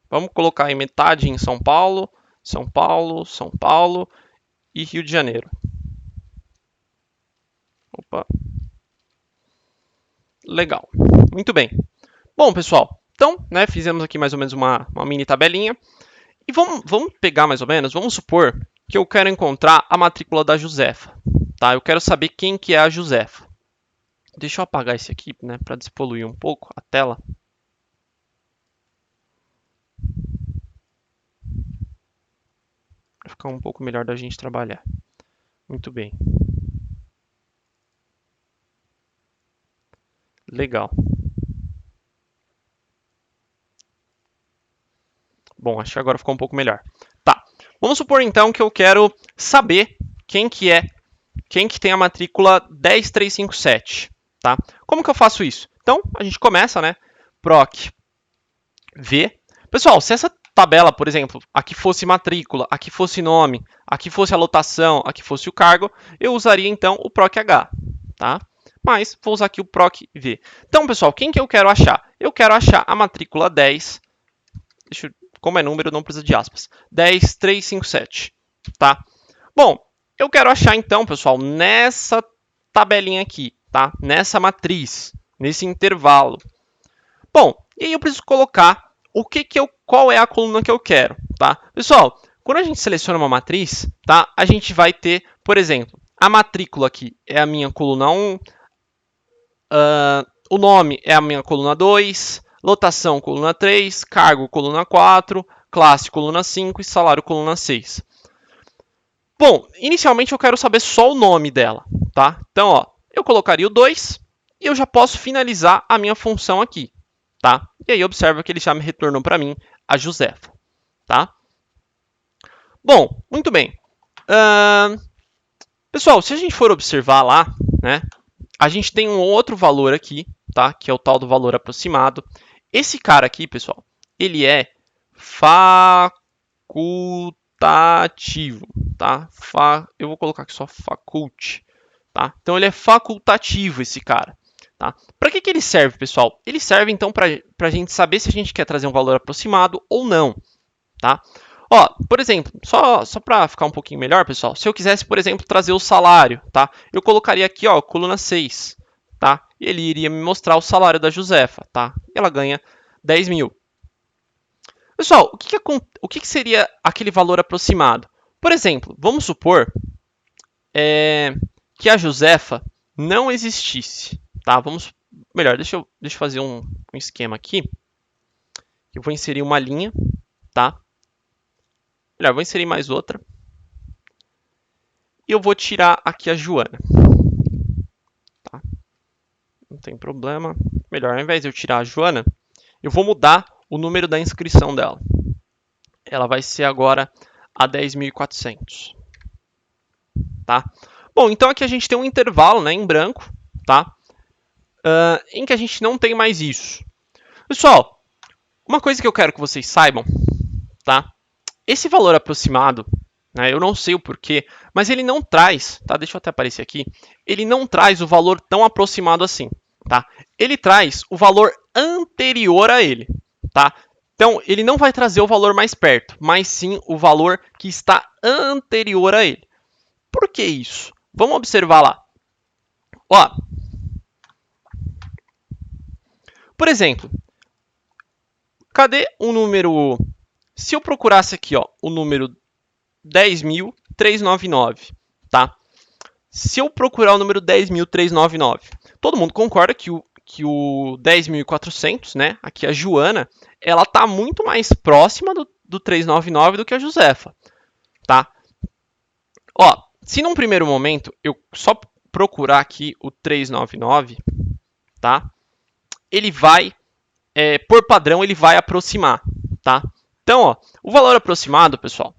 Speaker 1: vamos colocar em metade em São Paulo, São Paulo, São Paulo e Rio de Janeiro. Opa. Legal. Muito bem. Bom, pessoal, então, né, fizemos aqui mais ou menos uma mini tabelinha. E vamos pegar mais ou menos, vamos supor que eu quero encontrar a matrícula da Josefa. Tá? Eu quero saber quem que é a Josefa. Deixa eu apagar esse aqui, né, para despoluir um pouco a tela. Vai ficar um pouco melhor da gente trabalhar. Muito bem. Legal. Bom, acho que agora ficou um pouco melhor. Tá. Vamos supor então que eu quero saber quem que tem a matrícula 10357, tá? Como que eu faço isso? Então, a gente começa, né? Proc V. Pessoal, se essa tabela, por exemplo, aqui fosse matrícula, aqui fosse nome, aqui fosse a lotação, aqui fosse o cargo, eu usaria então o proc_h, tá? Mas vou usar aqui o proc_v. Então, pessoal, quem que eu quero achar? Eu quero achar a matrícula 10, como é número, não precisa de aspas, 10357, tá? Bom, eu quero achar então, pessoal, nessa tabelinha aqui, tá? Nessa matriz, nesse intervalo. Bom, e aí eu preciso colocar qual é a coluna que eu quero, tá? Pessoal, quando a gente seleciona uma matriz, tá? A gente vai ter, por exemplo, a matrícula aqui é a minha coluna 1, o nome é a minha coluna 2, lotação coluna 3, cargo coluna 4, classe coluna 5 e salário coluna 6. Bom, inicialmente eu quero saber só o nome dela, tá? Então, ó, eu colocaria o 2 e eu já posso finalizar a minha função aqui, tá? E aí observa que ele já me retornou para mim a Josefa, tá? Bom, muito bem. Pessoal, se a gente for observar lá, né, a gente tem um outro valor aqui, tá? Que é o tal do valor aproximado. Esse cara aqui, pessoal, ele é facultativo, tá? Eu vou colocar aqui só faculte, tá? Então ele é facultativo esse cara, tá? Para que ele serve, pessoal? Ele serve então para a gente saber se a gente quer trazer um valor aproximado ou não, tá? Ó, por exemplo, só para ficar um pouquinho melhor, pessoal, se eu quisesse, por exemplo, trazer o salário, tá? Eu colocaria aqui, ó, coluna 6, tá? E ele iria me mostrar o salário da Josefa, tá? Ela ganha 10 mil. Pessoal, o que seria aquele valor aproximado? Por exemplo, vamos supor que a Josefa não existisse, tá? Melhor, deixa eu fazer um esquema aqui. Eu vou inserir uma linha, tá? Melhor, vou inserir mais outra. E eu vou tirar aqui a Joana. Tá? Não tem problema. Melhor, ao invés de eu tirar a Joana, eu vou mudar o número da inscrição dela. Ela vai ser agora a 10.400. Tá? Bom, então aqui a gente tem um intervalo, né, em branco, tá? Em que a gente não tem mais isso. Pessoal, uma coisa que eu quero que vocês saibam, tá? Esse valor aproximado, né, eu não sei o porquê, mas ele não traz, tá? Deixa eu até aparecer aqui. Ele não traz o valor tão aproximado assim, tá? Ele traz o valor anterior a ele, tá? Então, ele não vai trazer o valor mais perto, mas sim o valor que está anterior a ele. Por que isso? Vamos observar lá. Ó, por exemplo, cadê o número... Se eu procurasse aqui, ó, o número 10.399, tá? Se eu procurar o número 10.399, todo mundo concorda que o 10.400, né? Aqui a Joana, ela está muito mais próxima do 399 do que a Josefa, tá? Ó, se num primeiro momento eu só procurar aqui o 399, tá? Ele vai, por padrão, ele vai aproximar, tá? Então, ó, o valor aproximado, pessoal,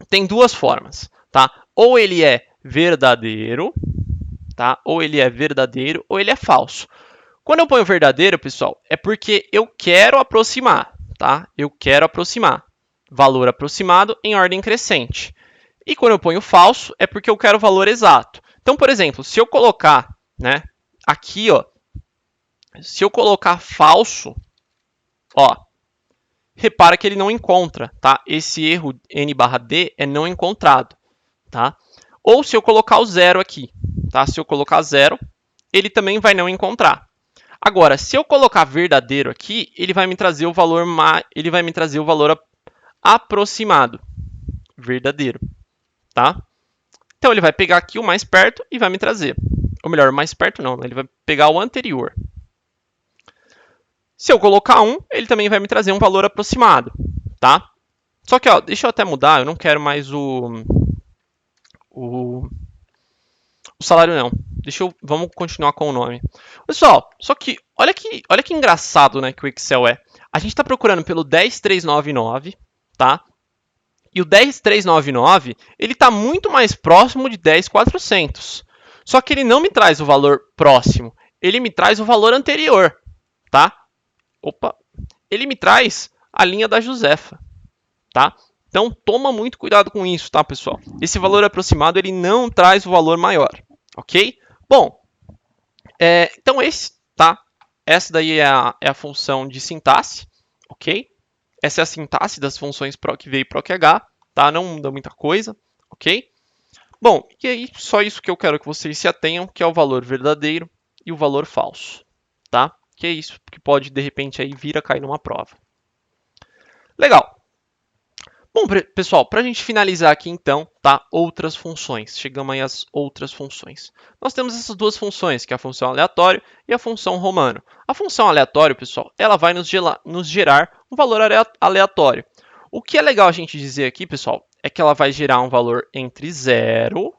Speaker 1: tem duas formas, tá? Ou ele é verdadeiro, tá? Ou ele é verdadeiro ou ele é falso. Quando eu ponho verdadeiro, pessoal, é porque eu quero aproximar, tá? Eu quero aproximar. Valor aproximado em ordem crescente. E quando eu ponho falso, é porque eu quero o valor exato. Então, por exemplo, se eu colocar, né, aqui, ó, se eu colocar falso, ó, repara que ele não encontra, tá? Esse erro n/d é não encontrado, tá? Ou se eu colocar o zero aqui, tá? Se eu colocar zero, ele também vai não encontrar. Agora, se eu colocar verdadeiro aqui, ele vai me trazer o valor aproximado, verdadeiro, tá? Então ele vai pegar aqui o mais perto e vai me trazer. Ou melhor, o mais perto não, né? Ele vai pegar o anterior. Se eu colocar 1, ele também vai me trazer um valor aproximado, tá? Só que, ó, deixa eu até mudar, eu não quero mais o salário não. Vamos continuar com o nome. Pessoal, só que olha que engraçado, né, que o Excel é. A gente está procurando pelo 10399, tá? E o 10399, ele está muito mais próximo de 10400. Só que ele não me traz o valor próximo, ele me traz o valor anterior, tá? Opa, ele me traz a linha da Josefa, tá? Então toma muito cuidado com isso, tá, pessoal? Esse valor aproximado ele não traz o valor maior, ok? Bom, então tá? Essa daí é a função de sintaxe, ok? Essa é a sintaxe das funções procv e proch, tá? Não muda muita coisa, ok? Bom, e aí só isso que eu quero que vocês se atenham, que é o valor verdadeiro e o valor falso, tá? Que é isso que pode, de repente, aí vir a cair numa prova. Legal. Bom, pessoal, para a gente finalizar aqui então, tá? Outras funções. Chegamos aí às outras funções. Nós temos essas duas funções, que é a função aleatório e a função romano. A função aleatório, pessoal, ela vai nos gerar um valor aleatório. O que é legal a gente dizer aqui, pessoal, é que ela vai gerar um valor entre 0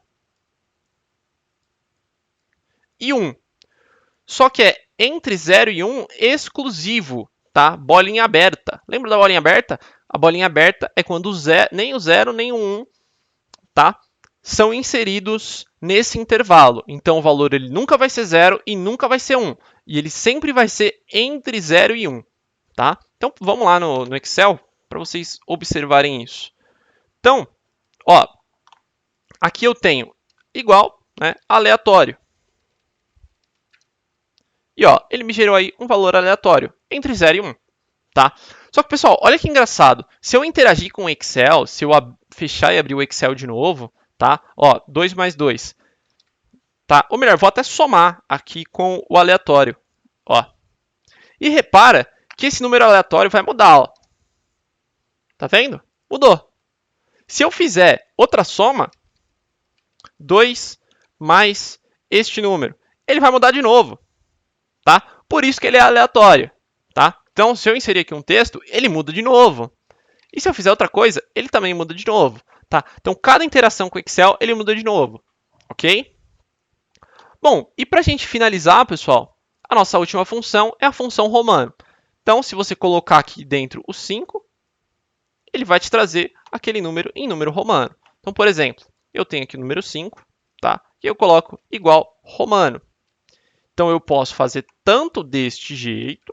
Speaker 1: e 1. Só que é entre 0 e 1 exclusivo, tá? Bolinha aberta. Lembra da bolinha aberta? A bolinha aberta é quando nem o 0 nem o 1, tá? São inseridos nesse intervalo. Então o valor ele nunca vai ser 0 e nunca vai ser 1. E ele sempre vai ser entre 0 e 1, tá? Então vamos lá no Excel para vocês observarem isso. Então, ó, aqui eu tenho igual, né, aleatório. E ó, ele me gerou aí um valor aleatório entre 0 e 1, tá? Só que, pessoal, olha que engraçado. Se eu interagir com o Excel, se eu fechar e abrir o Excel de novo, tá? Ó, 2 mais 2. Tá? Ou melhor, vou até somar aqui com o aleatório. Ó. E repara que esse número aleatório vai mudar. Ó. Tá vendo? Mudou. Se eu fizer outra soma, 2 mais este número, ele vai mudar de novo. Tá? Por isso que ele é aleatório. Tá? Então, se eu inserir aqui um texto, ele muda de novo. E se eu fizer outra coisa, ele também muda de novo. Tá? Então, cada interação com o Excel, ele muda de novo. Ok? Bom, e para a gente finalizar, pessoal, a nossa última função é a função romano. Então, se você colocar aqui dentro o 5, ele vai te trazer aquele número em número romano. Então, por exemplo, eu tenho aqui o número 5, tá? E eu coloco igual romano. Então, eu posso fazer tanto deste jeito,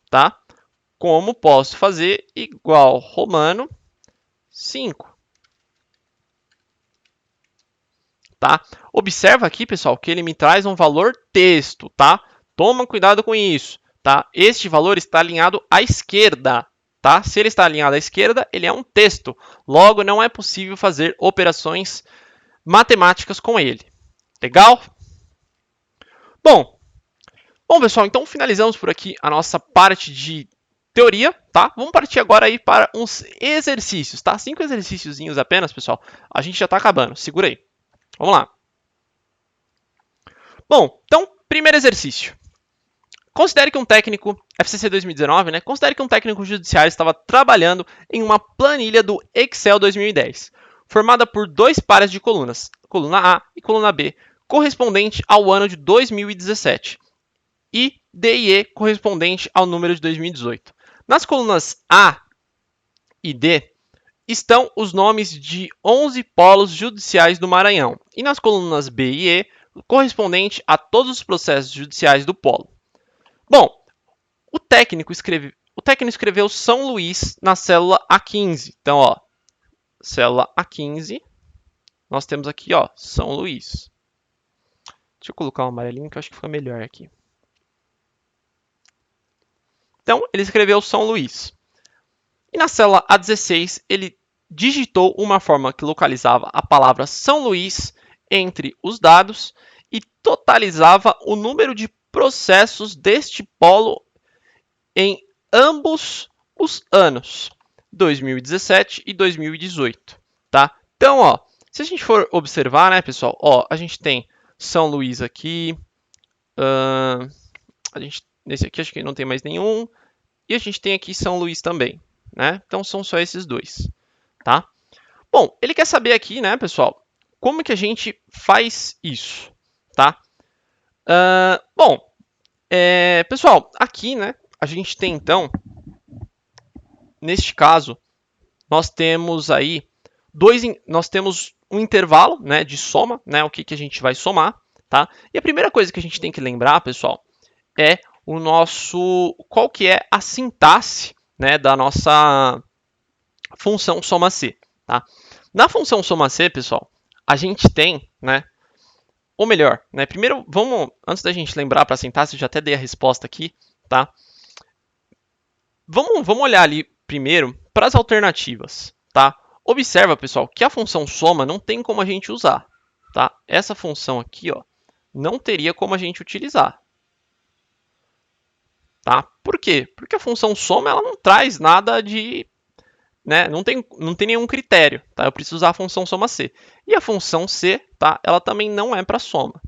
Speaker 1: tá? Como posso fazer igual romano 5. Tá? Observa aqui, pessoal, que ele me traz um valor texto, tá? Toma cuidado com isso, tá? Este valor está alinhado à esquerda, tá? Se ele está alinhado à esquerda, ele é um texto. Logo, não é possível fazer operações matemáticas com ele. Legal? Bom, pessoal, então finalizamos por aqui a nossa parte de teoria, tá? Vamos partir agora aí para uns exercícios, tá? 5 exercíciozinhos apenas, pessoal. A gente já está acabando. Segura aí. Vamos lá. Bom, então, primeiro exercício. Considere que um técnico, FCC 2019, né? Considere que um técnico judiciário estava trabalhando em uma planilha do Excel 2010, formada por 2 pares de colunas, coluna A e coluna B, correspondente ao ano de 2017, e D e E correspondente ao número de 2018. Nas colunas A e D, estão os nomes de 11 polos judiciais do Maranhão, e nas colunas B e E, correspondente a todos os processos judiciais do polo. Bom, o técnico escreveu São Luís na célula A15. Então, ó, célula A15, nós temos aqui, ó, São Luís. Deixa eu colocar um amarelinho que eu acho que fica melhor aqui. Então, ele escreveu São Luís. E na célula A16, ele digitou uma fórmula que localizava a palavra São Luís entre os dados e totalizava o número de processos deste polo em ambos os anos, 2017 e 2018, tá? Então, ó, se a gente for observar, né, pessoal, ó, a gente tem São Luís aqui, nesse aqui acho que não tem mais nenhum, e a gente tem aqui São Luís também, né? Então, são só esses dois, tá? Bom, ele quer saber aqui, né, pessoal, como que a gente faz isso, tá? Pessoal, aqui, né, a gente tem, então, neste caso, nós temos aí nós temos um intervalo, né, de soma, né, o que a gente vai somar, tá? E a primeira coisa que a gente tem que lembrar, pessoal, é qual que é a sintaxe, né, da nossa função soma C, tá? Na função soma C, pessoal, a gente tem, né, ou melhor, né, primeiro antes da gente lembrar para a sintaxe, eu já até dei a resposta aqui, tá? Vamos olhar ali primeiro para as alternativas, tá? Observa, pessoal, que a função soma não tem como a gente usar, tá? Essa função aqui, ó, não teria como a gente utilizar, tá? Por quê? Porque a função soma ela não traz nada de, né? Não tem nenhum critério, tá? Eu preciso usar a função soma C. E a função C, tá? Ela também não é para soma,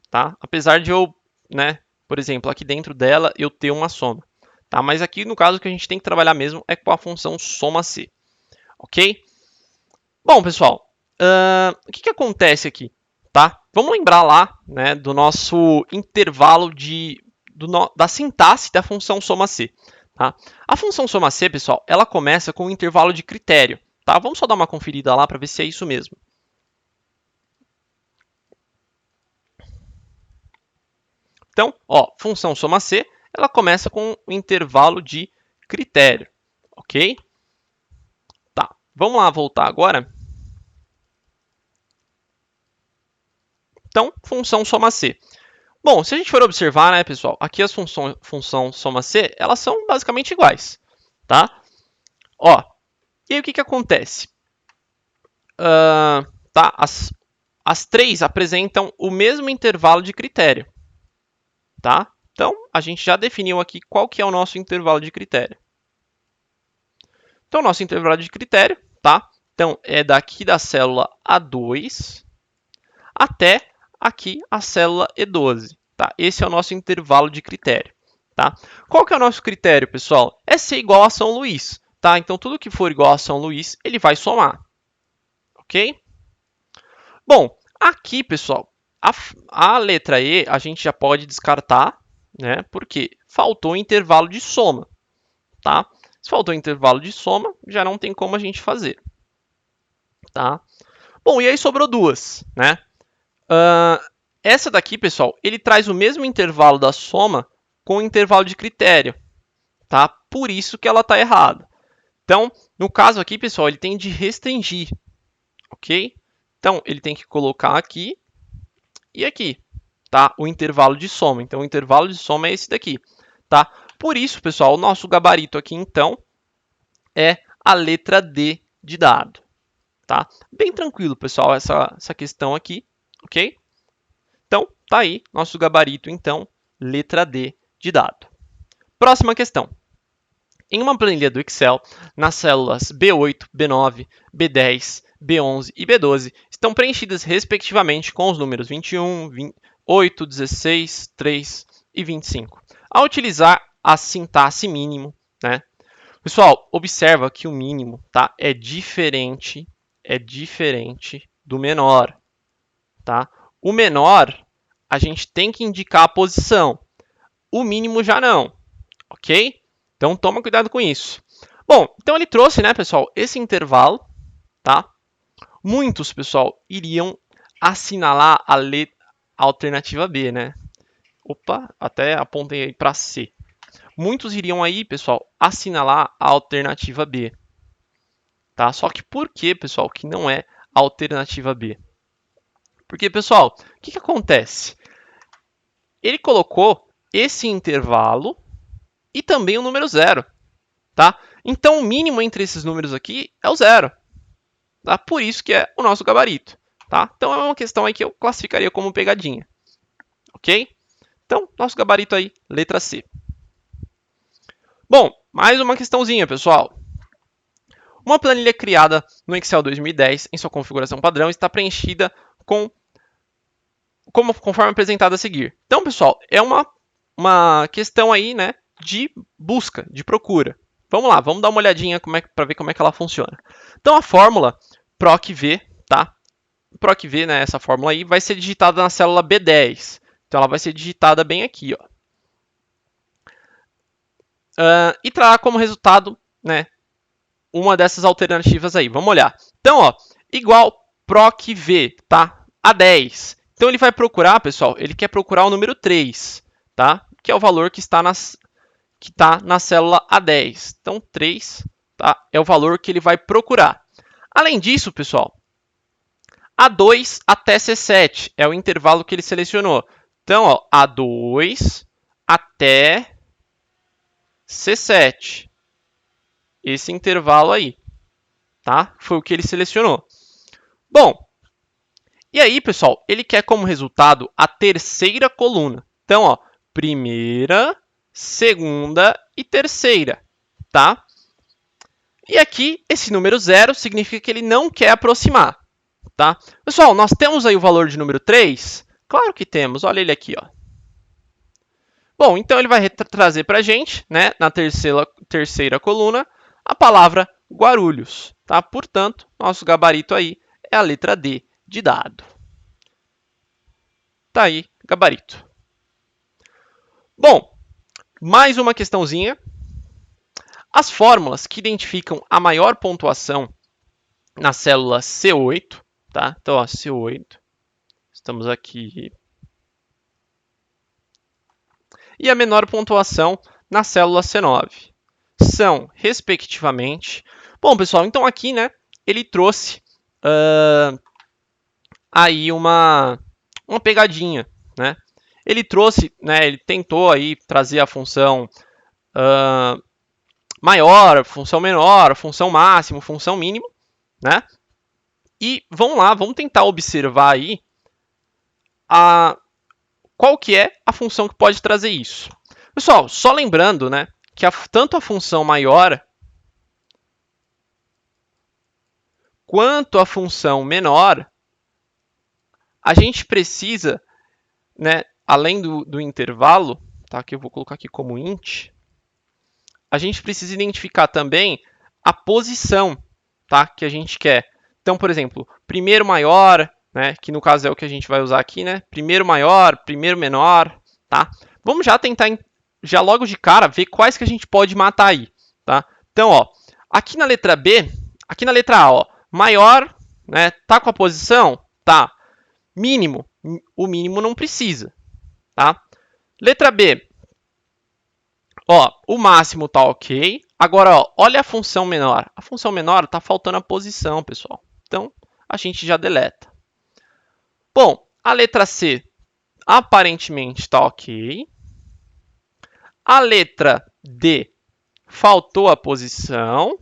Speaker 1: tá? Apesar de eu, né? Por exemplo, aqui dentro dela eu ter uma soma. Tá? Mas aqui, no caso, o que a gente tem que trabalhar mesmo é com a função soma C. Ok? Bom, pessoal, o que acontece aqui? Tá? Vamos lembrar lá, né, do nosso intervalo da sintaxe da função soma C. Tá? A função soma C, pessoal, ela começa com um intervalo de critério. Tá? Vamos só dar uma conferida lá para ver se é isso mesmo. Então, ó, função soma C, ela começa com um intervalo de critério, ok? Tá, vamos lá voltar agora. Então, função soma C. Bom, se a gente for observar, né, pessoal, aqui as função soma C, elas são basicamente iguais, tá? Ó, e aí o que acontece? Tá, as três apresentam o mesmo intervalo de critério, tá? Então, a gente já definiu aqui qual que é o nosso intervalo de critério. Então, nosso intervalo de critério, tá? Então, é daqui da célula A2 até aqui a célula E12, tá? Esse é o nosso intervalo de critério, tá? Qual que é o nosso critério, pessoal? É ser igual a São Luís, tá? Então, tudo que for igual a São Luís, ele vai somar, ok? Bom, aqui, pessoal, a letra E a gente já pode descartar, né? Porque faltou intervalo de soma, tá? Se faltou intervalo de soma, já não tem como a gente fazer, tá? Bom, e aí sobrou duas, né? Essa daqui, pessoal, ele traz o mesmo intervalo da soma com o intervalo de critério, tá? Por isso que ela está errada. Então, no caso aqui, pessoal, ele tem de restringir, ok? Então, ele tem que colocar aqui e aqui, tá? O intervalo de soma. Então, o intervalo de soma é esse daqui, tá? Por isso, pessoal, o nosso gabarito aqui, então, é a letra D de dado, tá? Bem tranquilo, pessoal, essa questão aqui, ok? Então, tá aí nosso gabarito, então, letra D de dado. Próxima questão. Em uma planilha do Excel, nas células B8, B9, B10, B11 e B12 estão preenchidas respectivamente com os números 21, 8, 16, 3 e 25. Ao utilizar a sintaxe mínimo, né? Pessoal, observa que o mínimo, tá? É diferente do menor, tá? O menor, a gente tem que indicar a posição. O mínimo já não, ok? Então, toma cuidado com isso. Bom, então ele trouxe, né, pessoal, esse intervalo, tá? Muitos, pessoal, iriam assinalar a alternativa B, né? Opa, até apontei aí para C. Muitos iriam aí, pessoal, assinalar a alternativa B, tá? Só que por que, pessoal, que não é a alternativa B? Porque, pessoal, o que acontece? Ele colocou esse intervalo e também o número zero, tá? Então, o mínimo entre esses números aqui é o zero, tá? Por isso que é o nosso gabarito, tá? Então, é uma questão aí que eu classificaria como pegadinha, ok? Então, nosso gabarito aí, letra C. Bom, mais uma questãozinha, pessoal. Uma planilha criada no Excel 2010 em sua configuração padrão está preenchida conforme apresentado a seguir. Então, pessoal, é uma questão aí, né, de busca, de procura. Vamos lá, vamos dar uma olhadinha para ver como é que ela funciona. Então, a fórmula PROC-V, tá? PROC-V, né, essa fórmula aí, vai ser digitada na célula B10. Então, ela vai ser digitada bem aqui, ó. E trará como resultado, né, uma dessas alternativas aí. Vamos olhar. Então, ó, igual PROC-V, tá? A 10. Então, ele vai procurar, pessoal, ele quer procurar o número 3, tá? Que é o valor que está na célula A10. Então, 3, tá? É o valor que ele vai procurar. Além disso, pessoal, A2 até C7 é o intervalo que ele selecionou. Então, ó, A2 até C7. Esse intervalo aí, tá? Foi o que ele selecionou. Bom, e aí, pessoal, ele quer como resultado a terceira coluna. Então, ó, primeira, segunda e terceira, tá? E aqui, esse número 0 significa que ele não quer aproximar, tá? Pessoal, nós temos aí o valor de número 3? Claro que temos, olha ele aqui, ó. Bom, então ele vai trazer para a gente, né, na terceira coluna, a palavra Guarulhos, tá? Portanto, nosso gabarito aí é a letra D de dado. Tá aí, gabarito. Bom, mais uma questãozinha. As fórmulas que identificam a maior pontuação na célula C8, tá? Então, ó, C8, estamos aqui. E a menor pontuação na célula C9. São, respectivamente... Bom, pessoal, então aqui, né, ele trouxe aí uma pegadinha, né? ele trouxe, né, ele tentou aí trazer a função maior, função menor, função máximo, função mínimo, né? E vamos lá, vamos tentar observar aí qual que é a função que pode trazer isso. Pessoal, só lembrando, né, que tanto a função maior quanto a função menor, a gente precisa, né, além do intervalo, tá, que eu vou colocar aqui como int, a gente precisa identificar também a posição, tá, que a gente quer. Então, por exemplo, primeiro maior, né, que no caso é o que a gente vai usar aqui, né, primeiro maior, primeiro menor, tá? Vamos já tentar, já logo de cara, ver quais que a gente pode matar aí, tá? Então, ó, aqui na letra B, aqui na letra A, ó, maior, né, tá com a posição? Tá. Mínimo, o mínimo não precisa, tá? Letra B, ó, o máximo tá ok. Agora, ó, olha a função menor. A função menor tá faltando a posição, pessoal. Então, a gente já deleta. Bom, a letra C aparentemente está ok. A letra D faltou a posição,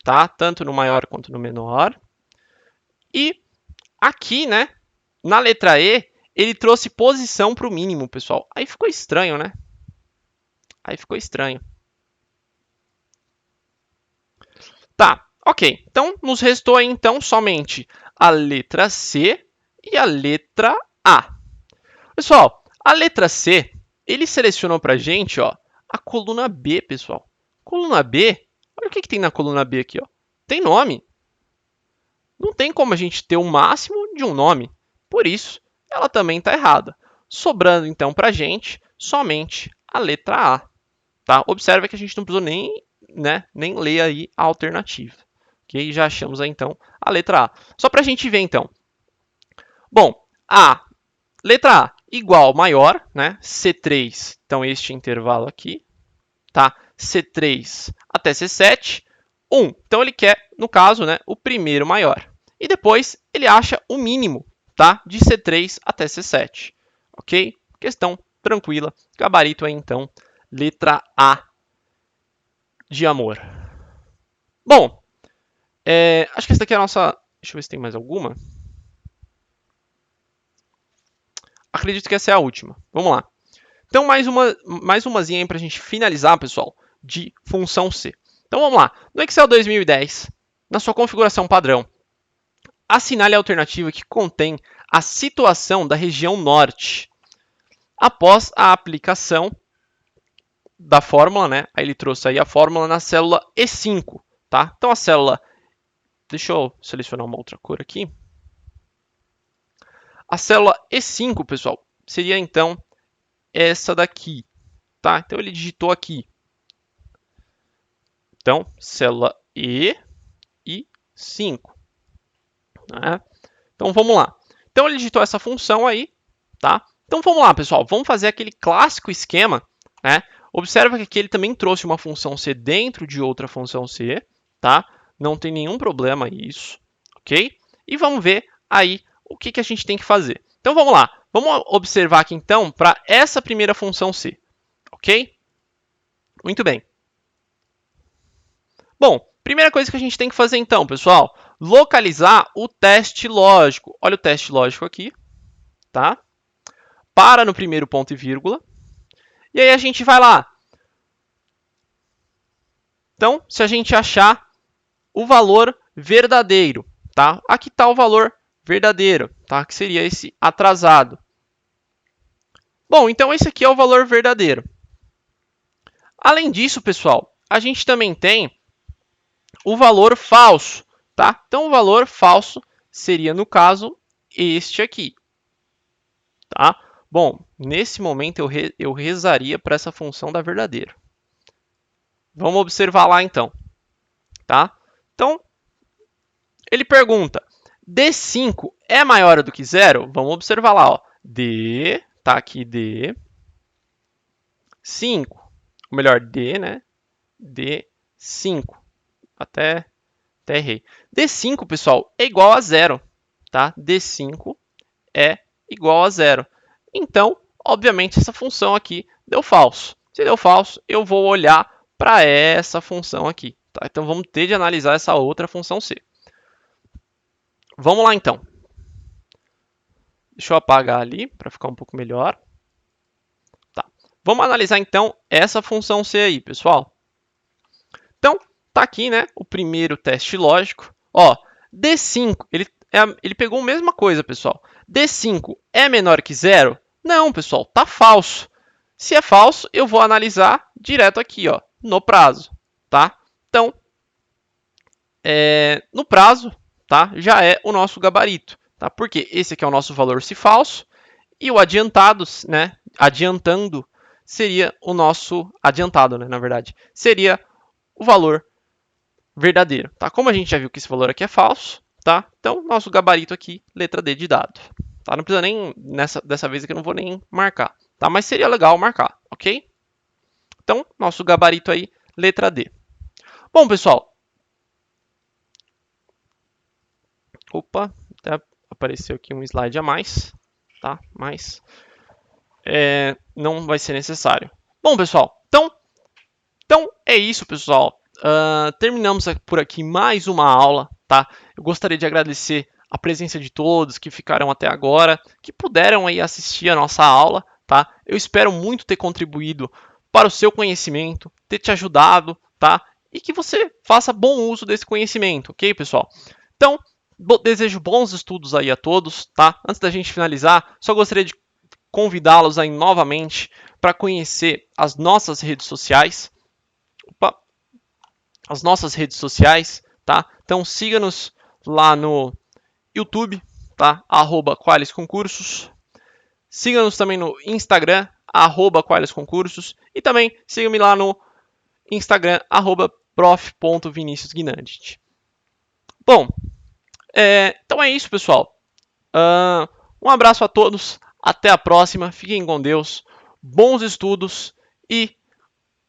Speaker 1: tá? Tanto no maior quanto no menor. E aqui, né, na letra E, ele trouxe posição para o mínimo, pessoal. Aí ficou estranho, né? Aí ficou estranho. Tá, ok. Então, nos restou aí, então, somente a letra C e a letra A. Pessoal, a letra C, ele selecionou para a gente, ó, a coluna B, pessoal. Coluna B, olha o que tem na coluna B aqui, ó. Tem nome. Não tem como a gente ter o máximo de um nome. Por isso, ela também está errada. Sobrando, então, para a gente somente a letra A. Tá? Observe que a gente não precisou nem ler aí a alternativa. Ok? Já achamos aí, então, a letra A. Só para a gente ver, então. Bom, letra A igual maior, né? C3, então este intervalo aqui, tá? C3 até C7, 1. Então ele quer, no caso, né, o primeiro maior. E depois ele acha o mínimo, tá? De C3 até C7. Ok? Questão tranquila. Gabarito aí, então, letra A de amor. Bom, acho que essa daqui é a nossa... Deixa eu ver se tem mais alguma. Acredito que essa é a última. Vamos lá. Então, mais umazinha aí para a gente finalizar, pessoal, de função C. Então, vamos lá. No Excel 2010, na sua configuração padrão, assinale a alternativa que contém a situação da região norte. Após a aplicação da fórmula, né? Aí ele trouxe aí a fórmula na célula E5, tá? Então, a célula... Deixa eu selecionar uma outra cor aqui. A célula E5, pessoal, seria, então, essa daqui, tá? Então, ele digitou aqui. Então, célula E e 5. Né? Então, vamos lá. Então, ele digitou essa função aí, tá? Então, vamos lá, pessoal. Vamos fazer aquele clássico esquema, né? Observa que aqui ele também trouxe uma função C dentro de outra função C, tá? Não tem nenhum problema isso, ok? E vamos ver aí o que a gente tem que fazer. Então, vamos lá. Vamos observar aqui, então, para essa primeira função C, ok? Muito bem. Bom, primeira coisa que a gente tem que fazer, então, pessoal, localizar o teste lógico. Olha o teste lógico aqui, tá? Para no primeiro ponto e vírgula. E aí a gente vai lá. Então, se a gente achar o valor verdadeiro, tá? Aqui está o valor verdadeiro, tá? Que seria esse atrasado. Bom, então esse aqui é o valor verdadeiro. Além disso, pessoal, a gente também tem o valor falso, tá? Então, o valor falso seria, no caso, este aqui, tá? Bom, nesse momento eu rezaria para essa função dar verdadeiro. Vamos observar lá, então, tá? Então, ele pergunta, D5 é maior do que zero? Vamos observar lá, ó. D, tá aqui D, 5, ou melhor, D, né? D5, até errei. D5, pessoal, é igual a zero, tá? D5 é igual a zero. Então, obviamente essa função aqui deu falso. Se deu falso, eu vou olhar para essa função aqui. Tá? Então vamos ter de analisar essa outra função C. Vamos lá então. Deixa eu apagar ali para ficar um pouco melhor. Tá. Vamos analisar então essa função C aí, pessoal. Então, tá aqui, né, o primeiro teste lógico. Ó, D5, ele pegou a mesma coisa, pessoal. D5 é menor que zero? Não, pessoal, tá falso. Se é falso, eu vou analisar direto aqui, ó, no prazo, tá? Então, no prazo, tá, já é o nosso gabarito, tá? Porque esse aqui é o nosso valor se falso e o adiantado, né, adiantando seria o nosso adiantado, né, na verdade, seria o valor verdadeiro, tá? Como a gente já viu que esse valor aqui é falso, tá? Então, nosso gabarito aqui, letra D de dado, tá? Não precisa nem, dessa vez aqui eu não vou nem marcar, tá? Mas seria legal marcar, ok? Então, nosso gabarito aí, letra D. Bom, pessoal. Opa, até apareceu aqui um slide a mais, tá? Mas não vai ser necessário. Bom, pessoal, então é isso, pessoal. Terminamos por aqui mais uma aula, tá? Eu gostaria de agradecer a presença de todos que ficaram até agora, que puderam aí assistir a nossa aula, tá? Eu espero muito ter contribuído para o seu conhecimento, ter te ajudado, tá? E que você faça bom uso desse conhecimento, ok, pessoal? Então, desejo bons estudos aí a todos, tá? Antes da gente finalizar, só gostaria de convidá-los aí novamente para conhecer as nossas redes sociais. Opa, as nossas redes sociais, tá? Então siga-nos lá no YouTube, tá? @QualisConcursos. Siga-nos também no Instagram, @QualisConcursos. E também siga-me lá no Instagram, @prof.viniciusguinandit. Bom, então é isso, pessoal. Um abraço a todos, até a próxima, fiquem com Deus, bons estudos e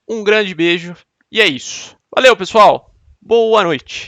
Speaker 1: um grande beijo. E é isso. Valeu, pessoal. Boa noite.